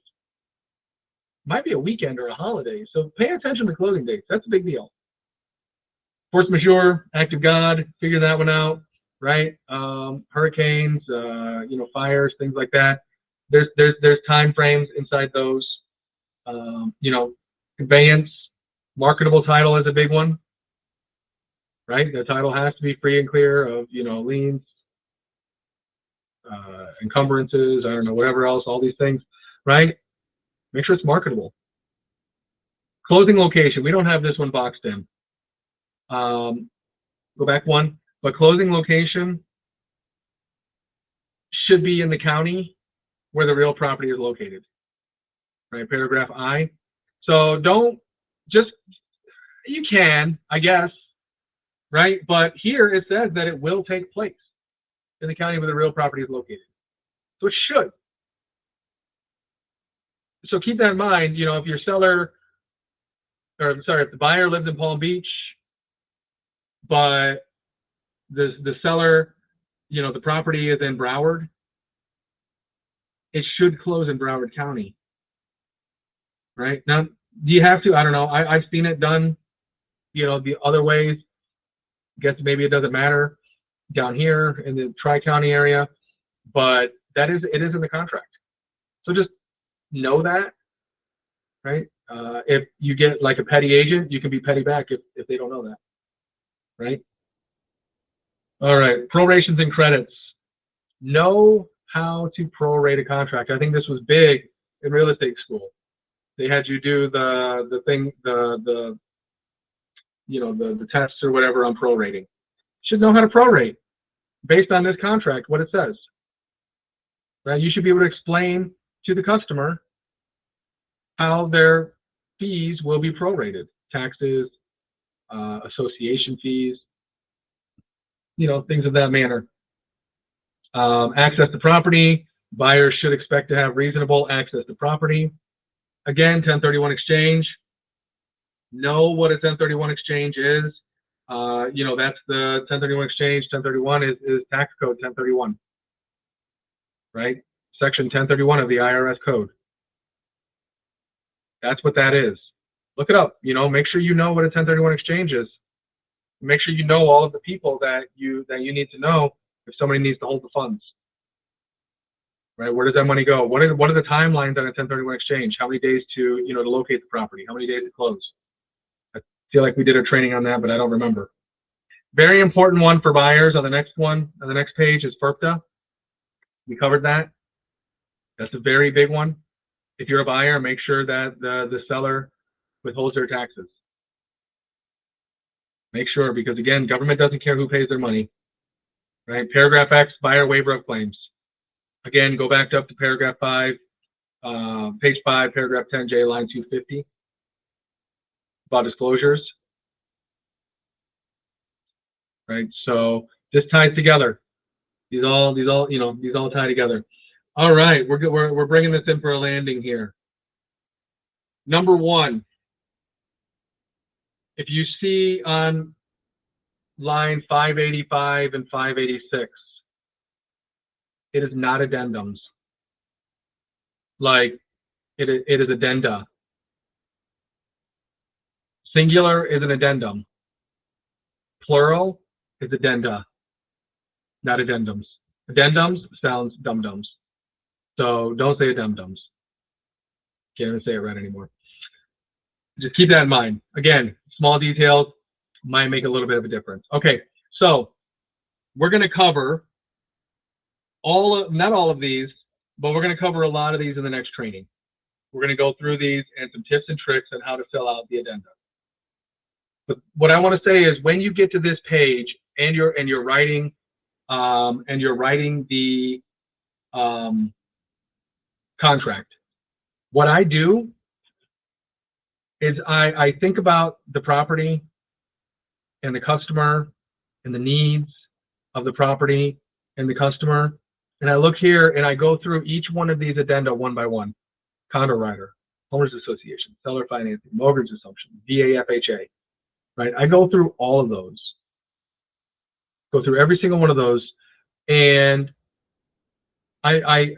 might be a weekend or a holiday. So pay attention to closing dates. That's a big deal. Force majeure, act of God, figure that one out, right? Hurricanes, fires, things like that. There's time frames inside those. Conveyance, marketable title is a big one, right? The title has to be free and clear of, liens, encumbrances, I don't know, whatever else, all these things, right? Make sure it's marketable. Closing location, we don't have this one boxed in. Go back one, but closing location should be in the county where the real property is located, right? Paragraph I. So don't just, you can, I guess, right? But here it says that it will take place in the county where the real property is located. So it should. So keep that in mind, if your seller or sorry, if the buyer lives in Palm Beach, but the seller, you know, the property is in Broward, it should close in Broward County, right? Now, do you have to? I don't know. I've seen it done, you know, the other ways. Guess maybe it doesn't matter down here in the Tri-County area, but it is in the contract. So just know that, right? If you get like a petty agent, you can be petty back if they don't know that, right? All right, prorations and credits. Know how to prorate a contract. I think this was big in real estate school. They had you do the thing, you know, the tests or whatever on prorating. You should know how to prorate based on this contract, what it says. Right? You should be able to explain to the customer how their fees will be prorated. Taxes, association fees, you know, things of that manner. Access to property. Buyers should expect to have reasonable access to property. Again, 1031 exchange. Know what a 1031 exchange is. You know, that's the 1031 exchange. 1031 is tax code 1031, right? Section 1031 of the IRS code. That's what that is. Look it up. You know, make sure you know what a 1031 exchange is. Make sure you know all of the people that you need to know if somebody needs to hold the funds. Right? Where does that money go? What are the timelines on a 1031 exchange? How many days to, you know, to locate the property? How many days to close? I feel like we did a training on that, but I don't remember. Very important one for buyers on the next one, on the next page is FIRPTA. We covered that. That's a very big one. If you're a buyer, make sure that the seller withholds their taxes. Make sure, because again, government doesn't care who pays their money. Right? Paragraph X, buyer waiver of claims. Again, go back up to paragraph 5, page 5, paragraph 10J, line 250, about disclosures. Right? So just tied together. These all tie together. All right, we're bringing this in for a landing here. Number 1, if you see on line 585 and 586, it is not addendums. Like it is addenda. Singular is an addendum. Plural is addenda, not addendums. Addendums sounds dum-dums. So don't say addendums. Can't even say it right anymore. Just keep that in mind. Again, small details might make a little bit of a difference. Okay, so we're going to cover not all of these, but we're going to cover a lot of these in the next training. We're going to go through these and some tips and tricks on how to fill out the addenda. But what I want to say is, when you get to this page and you're writing the contract, what I do is I think about the property and the customer and the needs of the property and the customer. And I look here and I go through each one of these addenda one by one. Condo rider, homeowners association, seller financing, mortgage assumption, VA FHA, right? I go through all of those. Go through every single one of those. And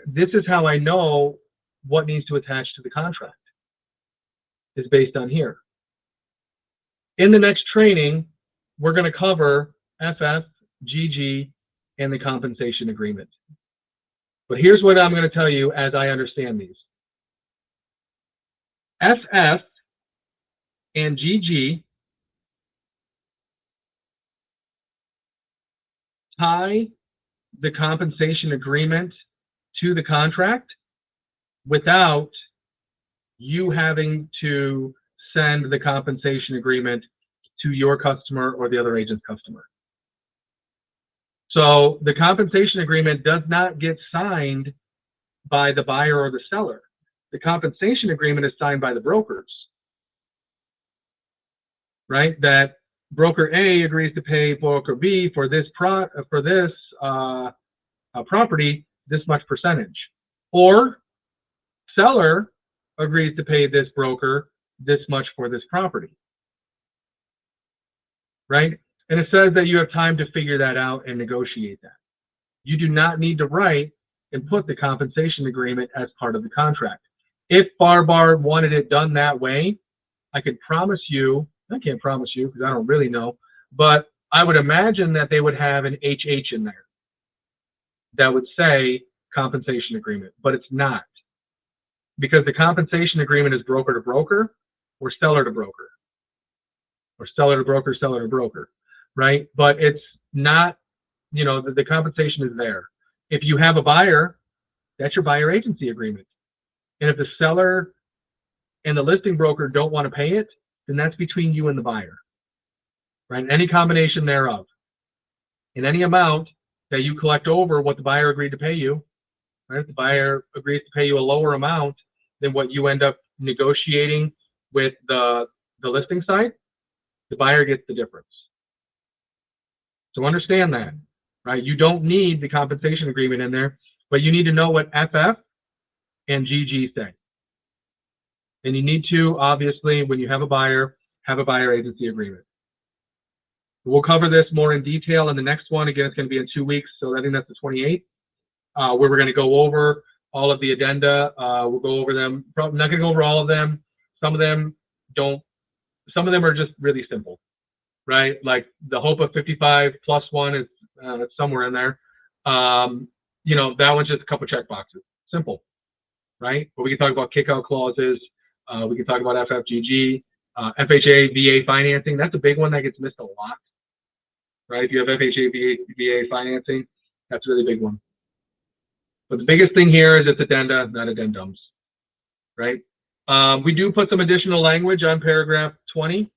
this is how I know what needs to attach to the contract. Is based on here. In the next training, we're going to cover FF, GG, and the compensation agreement. But here's what I'm going to tell you as I understand these. FF and GG tie the compensation agreement to the contract without you having to send the compensation agreement to your customer or the other agent's customer. So the compensation agreement does not get signed by the buyer or the seller. The compensation agreement is signed by the brokers, right? That broker A agrees to pay broker B for this property this much percentage, or seller agrees to pay this broker this much for this property, right? And it says that you have time to figure that out and negotiate that. You do not need to write and put the compensation agreement as part of the contract. If Bar wanted it done that way, I could promise you, I can't promise you because I don't really know, but I would imagine that they would have an HH in there that would say compensation agreement, but it's not, because the compensation agreement is broker to broker or seller to broker, or seller to broker, seller to broker, right? But it's not, you know, the compensation is there. If you have a buyer, that's your buyer agency agreement. And if the seller and the listing broker don't want to pay it, then that's between you and the buyer, right? Any combination thereof. And any amount that you collect over what the buyer agreed to pay you, right? If the buyer agrees to pay you a lower amount than what you end up negotiating with the listing side, the buyer gets the difference. So understand that, right? You don't need the compensation agreement in there, but you need to know what FF and GG say. And you need to, obviously, when you have a buyer agency agreement. We'll cover this more in detail in the next one. Again, it's going to be in 2 weeks, so I think that's the 28th, where we're going to go over all of the addenda. We'll go over them. Probably not going to go over all of them. Some of them don't. Some of them are just really simple, right? Like the hope of 55 plus one is somewhere in there. You know, that one's just a couple check boxes. Simple, right? But we can talk about kickout clauses. We can talk about FFGG, FHA, VA financing. That's a big one that gets missed a lot, right? If you have FHA, VA financing, that's a really big one. But the biggest thing here is it's addenda, not addendums, right? We do put some additional language on paragraph 20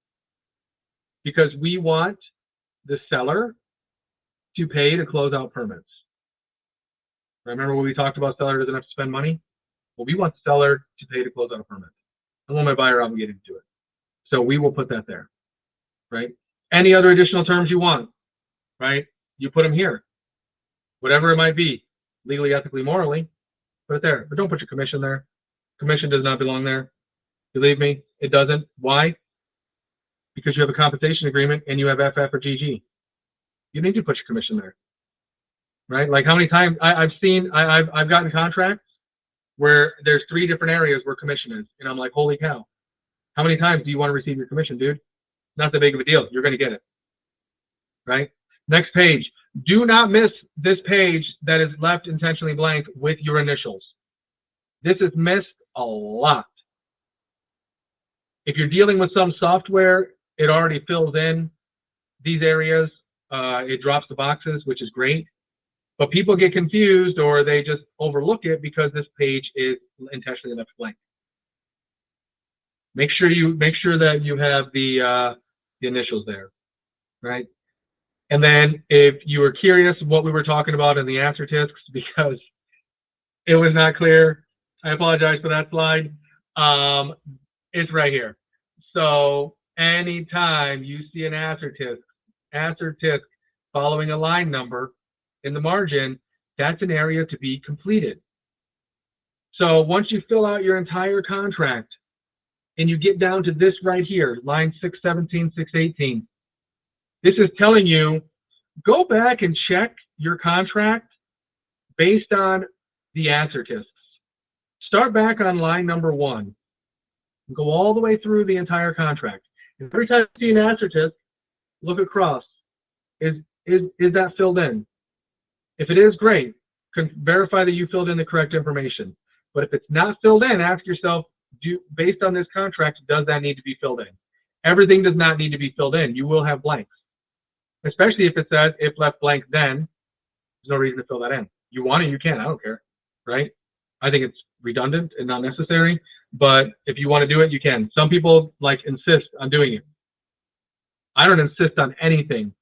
because we want the seller to pay to close out permits. Remember when we talked about seller doesn't have to spend money? Well, we want the seller to pay to close out a permit. I want my buyer obligated to do it. So we will put that there, right? Any other additional terms you want, right? You put them here. Whatever it might be, legally, ethically, morally, put it there. But don't put your commission there. Commission does not belong there. Believe me, it doesn't. Why? Because you have a compensation agreement and you have FF or GG. You need to put your commission there, right? Like how many times I've gotten contracts where there's 3 different areas where commission is, and I'm like, holy cow! How many times do you want to receive your commission, dude? Not that big of a deal. You're going to get it, right? Next page. Do not miss this page that is left intentionally blank with your initials. This is missed a lot. If you're dealing with some software, it already fills in these areas. It drops the boxes, which is great. But people get confused or they just overlook it because this page is intentionally left blank. Make sure that you have the initials there, right? And then if you were curious what we were talking about in the answer discs because it was not clear, I apologize for that slide. It's right here. So anytime you see an asterisk following a line number in the margin, that's an area to be completed. So once you fill out your entire contract and you get down to this right here, line 617, 618, this is telling you, go back and check your contract based on the asterisks. Start back on line number 1. Go all the way through the entire contract. And every time you see an asterisk, look across. Is that filled in? If it is, great. Verify that you filled in the correct information. But if it's not filled in, ask yourself, based on this contract, does that need to be filled in? Everything does not need to be filled in. You will have blanks. Especially if it says, if left blank then, there's no reason to fill that in. You want it, you can. I don't care, right? I think it's redundant and not necessary. But if you want to do it, you can. Some people insist on doing it. I don't insist on anything.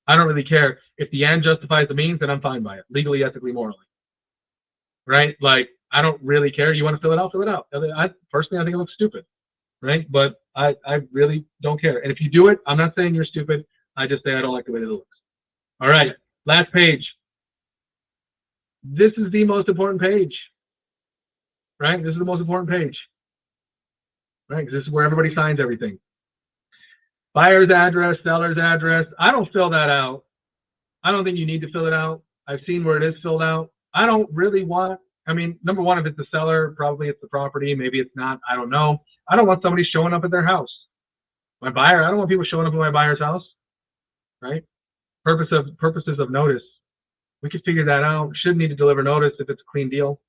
I don't really care. If the end justifies the means, then I'm fine by it. Legally, ethically, morally. Right? Like, I don't really care. You want to fill it out, fill it out. Personally, I think it looks stupid. Right? But I really don't care. And if you do it, I'm not saying you're stupid. I just say I don't like the way it looks. All right. Last page. This is the most important page. Right? This is the most important page. right? Because this is where everybody signs everything. Buyer's address, seller's address. I don't fill that out. I don't think you need to fill it out. I've seen where it is filled out. I don't really want, I mean, number one, if it's the seller, probably it's the property. Maybe it's not. I don't know. I don't want somebody showing up at their house. My buyer, I don't want people showing up at my buyer's house, right? Purposes of notice. We could figure that out. Should need to deliver notice if it's a clean deal,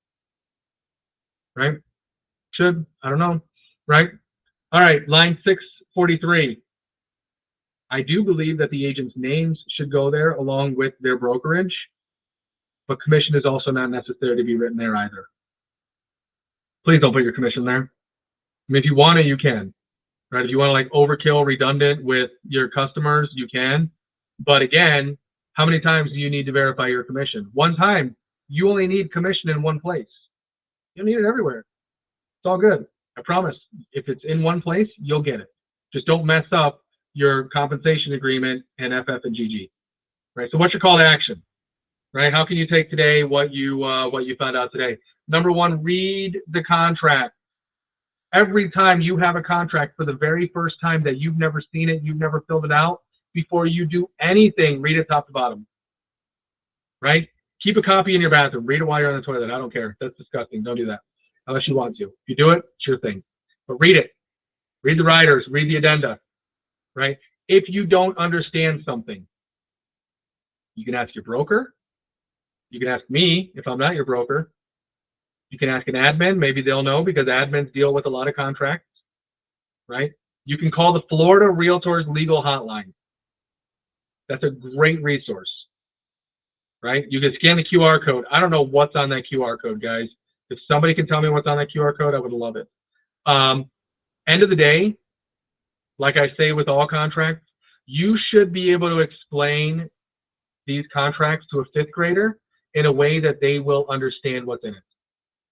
right? Should, I don't know, right? All right, line 643. I do believe that the agent's names should go there along with their brokerage, but commission is also not necessary to be written there either. Please don't put your commission there. I mean, if you want to, you can, right? If you want to like overkill redundant with your customers, you can. But again, how many times do you need to verify your commission? One time. You only need commission in one place. You don't need it everywhere. It's all good. I promise. If it's in one place, you'll get it. Just don't mess up your compensation agreement and FF and GG, right? So what's your call to action, right? How can you take today what you found out today? Number one, read the contract. Every time you have a contract for the very first time that you've never seen it, you've never filled it out, before you do anything, read it top to bottom, right? Keep a copy in your bathroom. Read it while you're on the toilet. I don't care. That's disgusting. Don't do that unless you want to. If you do it, it's your thing. But read it. Read the riders. Read the addenda, right? If you don't understand something, you can ask your broker. You can ask me if I'm not your broker. You can ask an admin. Maybe they'll know because admins deal with a lot of contracts, right? You can call the Florida Realtors Legal Hotline. That's a great resource, right? You can scan the QR code. I don't know what's on that QR code, guys. If somebody can tell me what's on that QR code, I would love it. End of the day, like I say with all contracts, you should be able to explain these contracts to a fifth grader in a way that they will understand what's in it.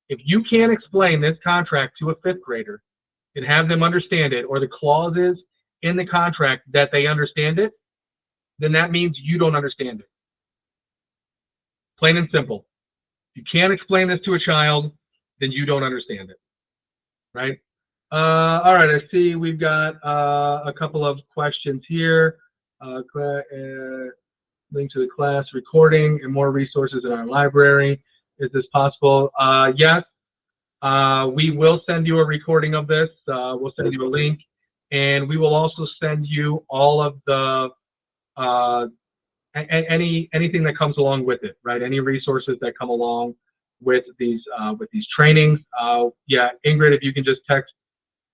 If you can't explain this contract to a fifth grader and have them understand it, or the clauses in the contract that they understand it, then that means you don't understand it. Plain and simple. If you can't explain this to a child, then you don't understand it, right? All right, I see we've got a couple of questions here. Link to the class recording and more resources in our library. Is this possible? Yes. We will send you a recording of this. We'll send you a link, and we will also send you all of the anything that comes along with it, right? Any resources that come along with these trainings. Yeah, Ingrid, if you can just text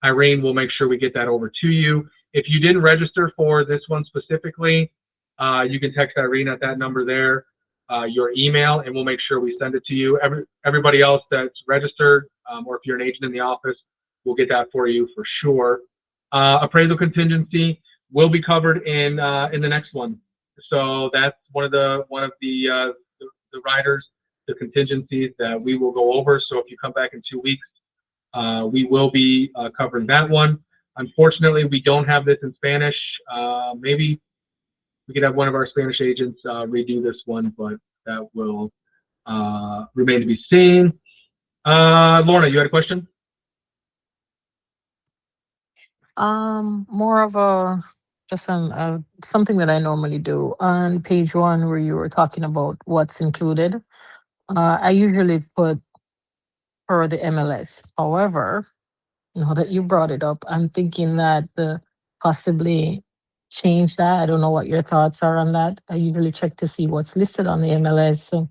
Irene, we'll make sure we get that over to you. If you didn't register for this one specifically, you can text Irene at that number there, your email, and we'll make sure we send it to you. Everybody else that's registered, or if you're an agent in the office, we'll get that for you for sure. Appraisal contingency will be covered in the next one. So that's one of the riders, the contingencies that we will go over. So if you come back in 2 weeks, we will be covering that one. Unfortunately, we don't have this in Spanish. Maybe we could have one of our Spanish agents redo this one, but that will remain to be seen. Lorna, you had a question? More of a just something that I normally do on page 1 where you were talking about what's included. I usually put per the MLS. However, now that you brought it up, I'm thinking that possibly change that. I don't know what your thoughts are on that. I usually check to see what's listed on the MLS. So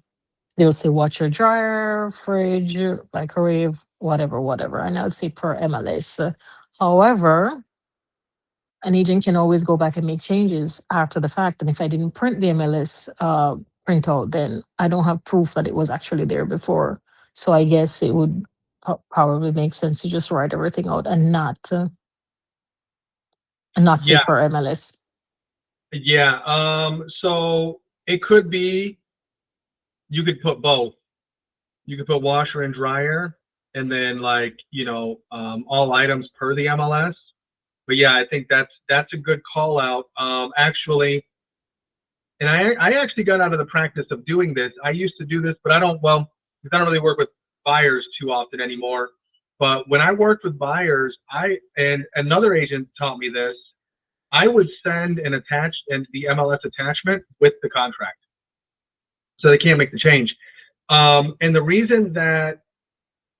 they'll say washer, dryer, fridge, microwave, whatever, and I'll say per MLS. However, an agent can always go back and make changes after the fact. And if I didn't print the MLS printout, then I don't have proof that it was actually there before. So I guess it would probably make sense to just write everything out and not say per MLS. Yeah. So it could be, you could put both. You could put washer and dryer, and then all items per the MLS. But yeah, I think that's a good call out. Actually, and I actually got out of the practice of doing this. I used to do this, but I don't really work with buyers too often anymore. But when I worked with buyers, and another agent taught me this, I would send the MLS attachment with the contract, so they can't make the change. And the reason that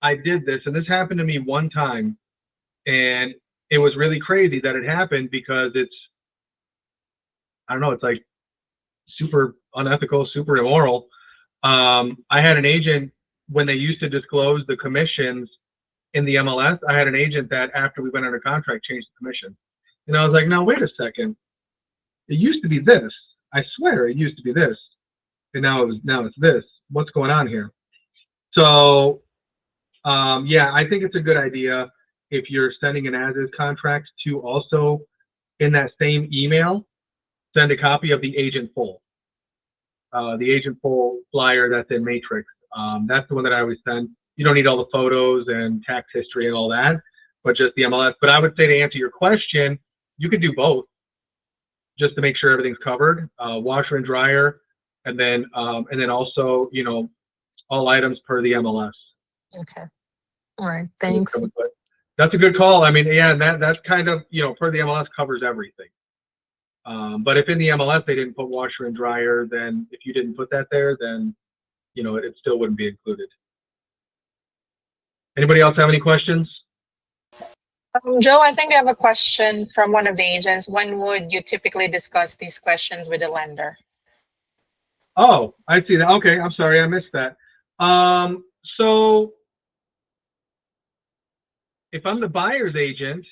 I did this, and this happened to me one time, and it was really crazy that it happened because I don't know, it's like super unethical, super immoral. I had an agent, when they used to disclose the commissions in the MLS, I had an agent that after we went under contract changed the commission. And I was like, no, wait a second. It used to be this. I swear it used to be this. And now it's this. What's going on here? So yeah, I think it's a good idea if you're sending an as-is contract to also, in that same email, send a copy of the agent full. The agent full flyer that's in Matrix. That's the one that I always send. You don't need all the photos and tax history and all that, but just the MLS. But I would say, to answer your question, you could do both, just to make sure everything's covered. Washer and dryer, and then also, you know, all items per the MLS. Okay. All right. Thanks. That's a good call. I mean, yeah, that's kind of, you know, per the MLS covers everything. But if in the MLS they didn't put washer and dryer, then if you didn't put that there, then, you know, it still wouldn't be included. Anybody else have any questions? Joe, I think we have a question from one of the agents. When would you typically discuss these questions with the lender? Oh, I see that. Okay, I'm sorry, I missed that. So if I'm the buyer's agent,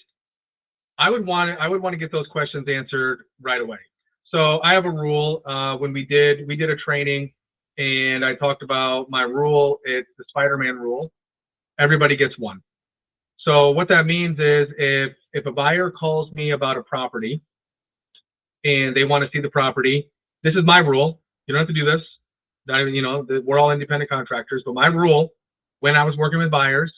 I would want to get those questions answered right away. So I have a rule. When we did a training, and I talked about my rule. It's the Spider-Man rule. Everybody gets one. So what that means is, if a buyer calls me about a property and they want to see the property, this is my rule. You don't have to do this. You know, we're all independent contractors, but my rule when I was working with buyers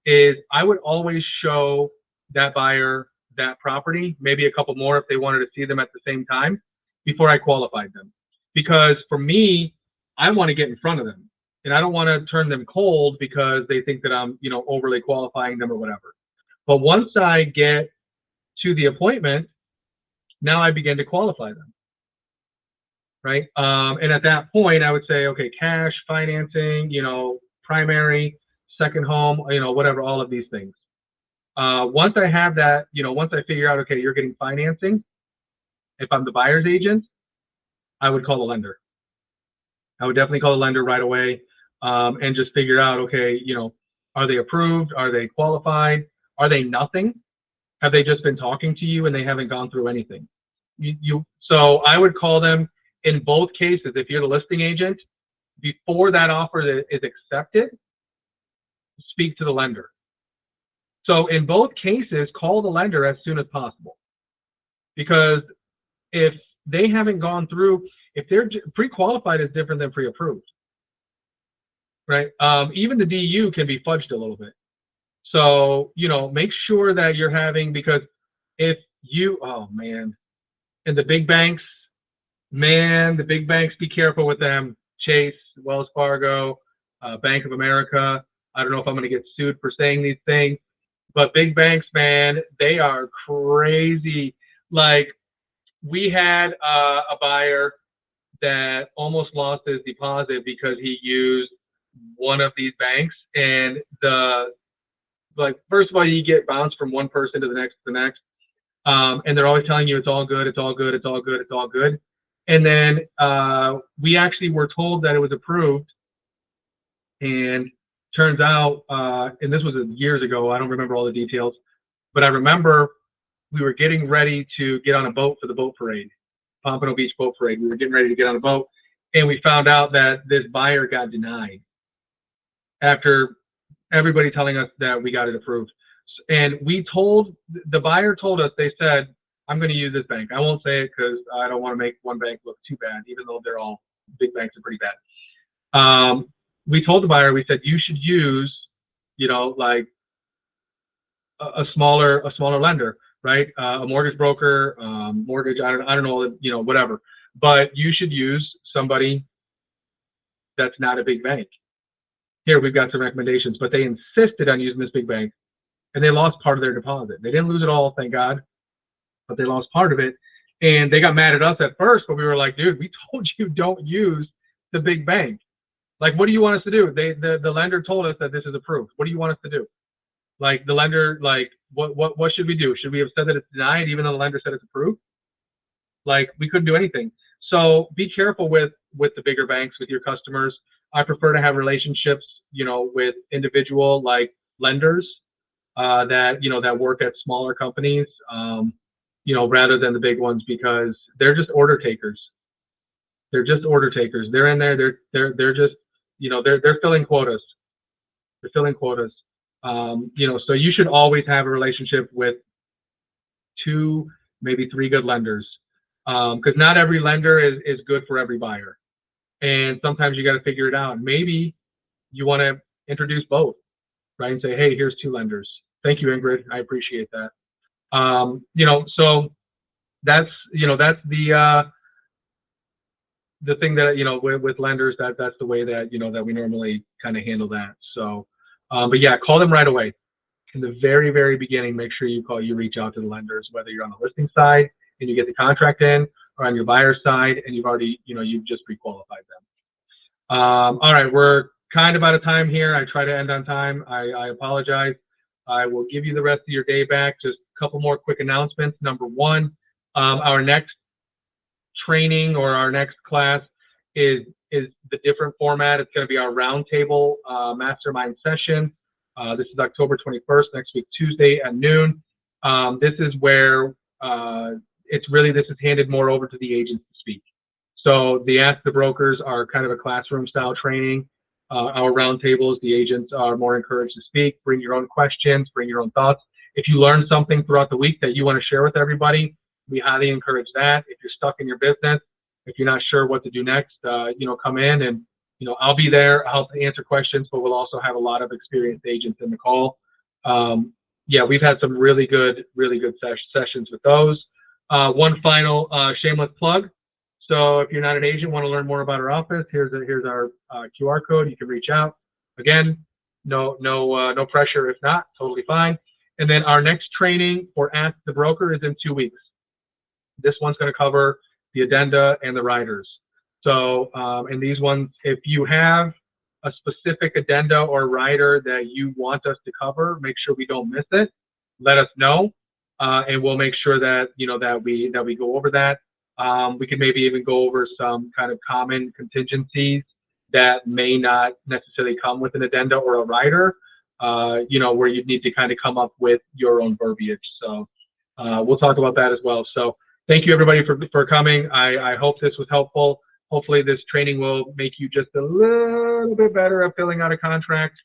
is I would always show that buyer that property, maybe a couple more if they wanted to see them at the same time, before I qualified them. Because for me, I want to get in front of them, and I don't want to turn them cold because they think that I'm, you know, overly qualifying them or whatever. But once I get to the appointment, now I begin to qualify them, right? And at that point, I would say, okay, cash, financing, you know, primary, second home, you know, whatever, all of these things. Once I have that, you know, once I figure out, okay, you're getting financing, if I'm the buyer's agent, I would call the lender. I would definitely call the lender right away, and just figure out, okay, you know, are they approved? Are they qualified? Are they nothing? Have they just been talking to you and they haven't gone through anything? So I would call them in both cases. If you're the listing agent, before that offer is accepted, speak to the lender. So in both cases, call the lender as soon as possible, because if they haven't gone through, if they're pre-qualified is different than pre-approved, right? Even the DU can be fudged a little bit. So, you know, make sure that you're having, because if you, oh man, and the big banks, man, the big banks, be careful with them. Chase, Wells Fargo, Bank of America. I don't know if I'm going to get sued for saying these things, but big banks, man, they are crazy. Like, we had a buyer that almost lost his deposit because he used one of these banks, and first of all, you get bounced from one person to the next, and they're always telling you it's all good, it's all good, it's all good, it's all good. And then we actually were told that it was approved, and turns out, and this was years ago, I don't remember all the details, but I remember we were getting ready to get on a boat for the boat parade, Pompano Beach boat parade. We were getting ready to get on a boat, and we found out that this buyer got denied after everybody telling us that we got it approved. And the buyer told us, they said, I'm going to use this bank. I won't say it because I don't want to make one bank look too bad, even though they're all, big banks are pretty bad. We told the buyer, we said, you should use, you know, like a smaller lender, right? A mortgage broker, mortgage, I don't know, you know, whatever. But you should use somebody that's not a big bank. here, we've got some recommendations, but they insisted on using this big bank, and they lost part of their deposit. They didn't lose it all, thank God, but they lost part of it. And they got mad at us at first, but we were like, dude, we told you don't use the big bank. Like, what do you want us to do? The lender told us that this is approved. What do you want us to do? Like, the lender, like, what should we do? Should we have said that it's denied even though the lender said it's approved? Like, we couldn't do anything. So be careful with the bigger banks, with your customers. I prefer to have relationships, you know, with individual like lenders that, you know, that work at smaller companies, you know, rather than the big ones, because they're just order takers. They're just order takers. They're in there. They're just, you know, they're filling quotas. They're filling quotas. You know, so you should always have a relationship with 2, maybe 3 good lenders, because not every lender is good for every buyer, and sometimes you got to figure it out. Maybe you want to introduce both, right? And say, hey, here's 2 lenders. Thank you, Ingrid. I appreciate that. You know, so that's, you know, that's the thing that, you know, with lenders, that's the way that, you know, that we normally kind of handle that. So, but yeah, call them right away. In the very, very beginning, make sure you reach out to the lenders, whether you're on the listing side and you get the contract in, or on your buyer side and you've already, you know, you've just pre-qualified them. All right, we're kind of out of time here. I try to end on time. I apologize. I will give you the rest of your day back. Just a couple more quick announcements. Number 1, our next training or our next class is the different format. It's going to be our roundtable mastermind session. This is October 21st, next week, Tuesday at noon. This is where this is handed more over to the agents to speak. So the Ask the Brokers are kind of a classroom style training. Our roundtables, the agents are more encouraged to speak, bring your own questions, bring your own thoughts. If you learn something throughout the week that you want to share with everybody, we highly encourage that. If you're stuck in your business, if you're not sure what to do next, you know, come in and, you know, I'll be there. I'll answer questions, but we'll also have a lot of experienced agents in the call. Yeah, we've had some really good sessions with those. One final shameless plug. So if you're not an agent, want to learn more about our office, here's our QR code. You can reach out. Again, no pressure. If not, totally fine. And then our next training for Ask the Broker is in 2 weeks. This one's going to cover the addenda and the riders. So, and these ones, if you have a specific addenda or rider that you want us to cover, make sure we don't miss it. Let us know, and we'll make sure that, you know, that we go over that. We can maybe even go over some kind of common contingencies that may not necessarily come with an addenda or a rider, you know, where you need to kind of come up with your own verbiage. So we'll talk about that as well. So thank you everybody for coming. I hope this was helpful. Hopefully this training will make you just a little bit better at filling out a contract.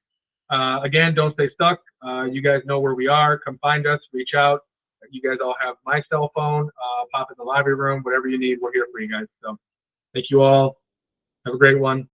Again, don't stay stuck. You guys know where we are. Come find us, reach out. You guys all have my cell phone. Pop in the library room, whatever you need, we're here for you guys. So thank you all. Have a great one.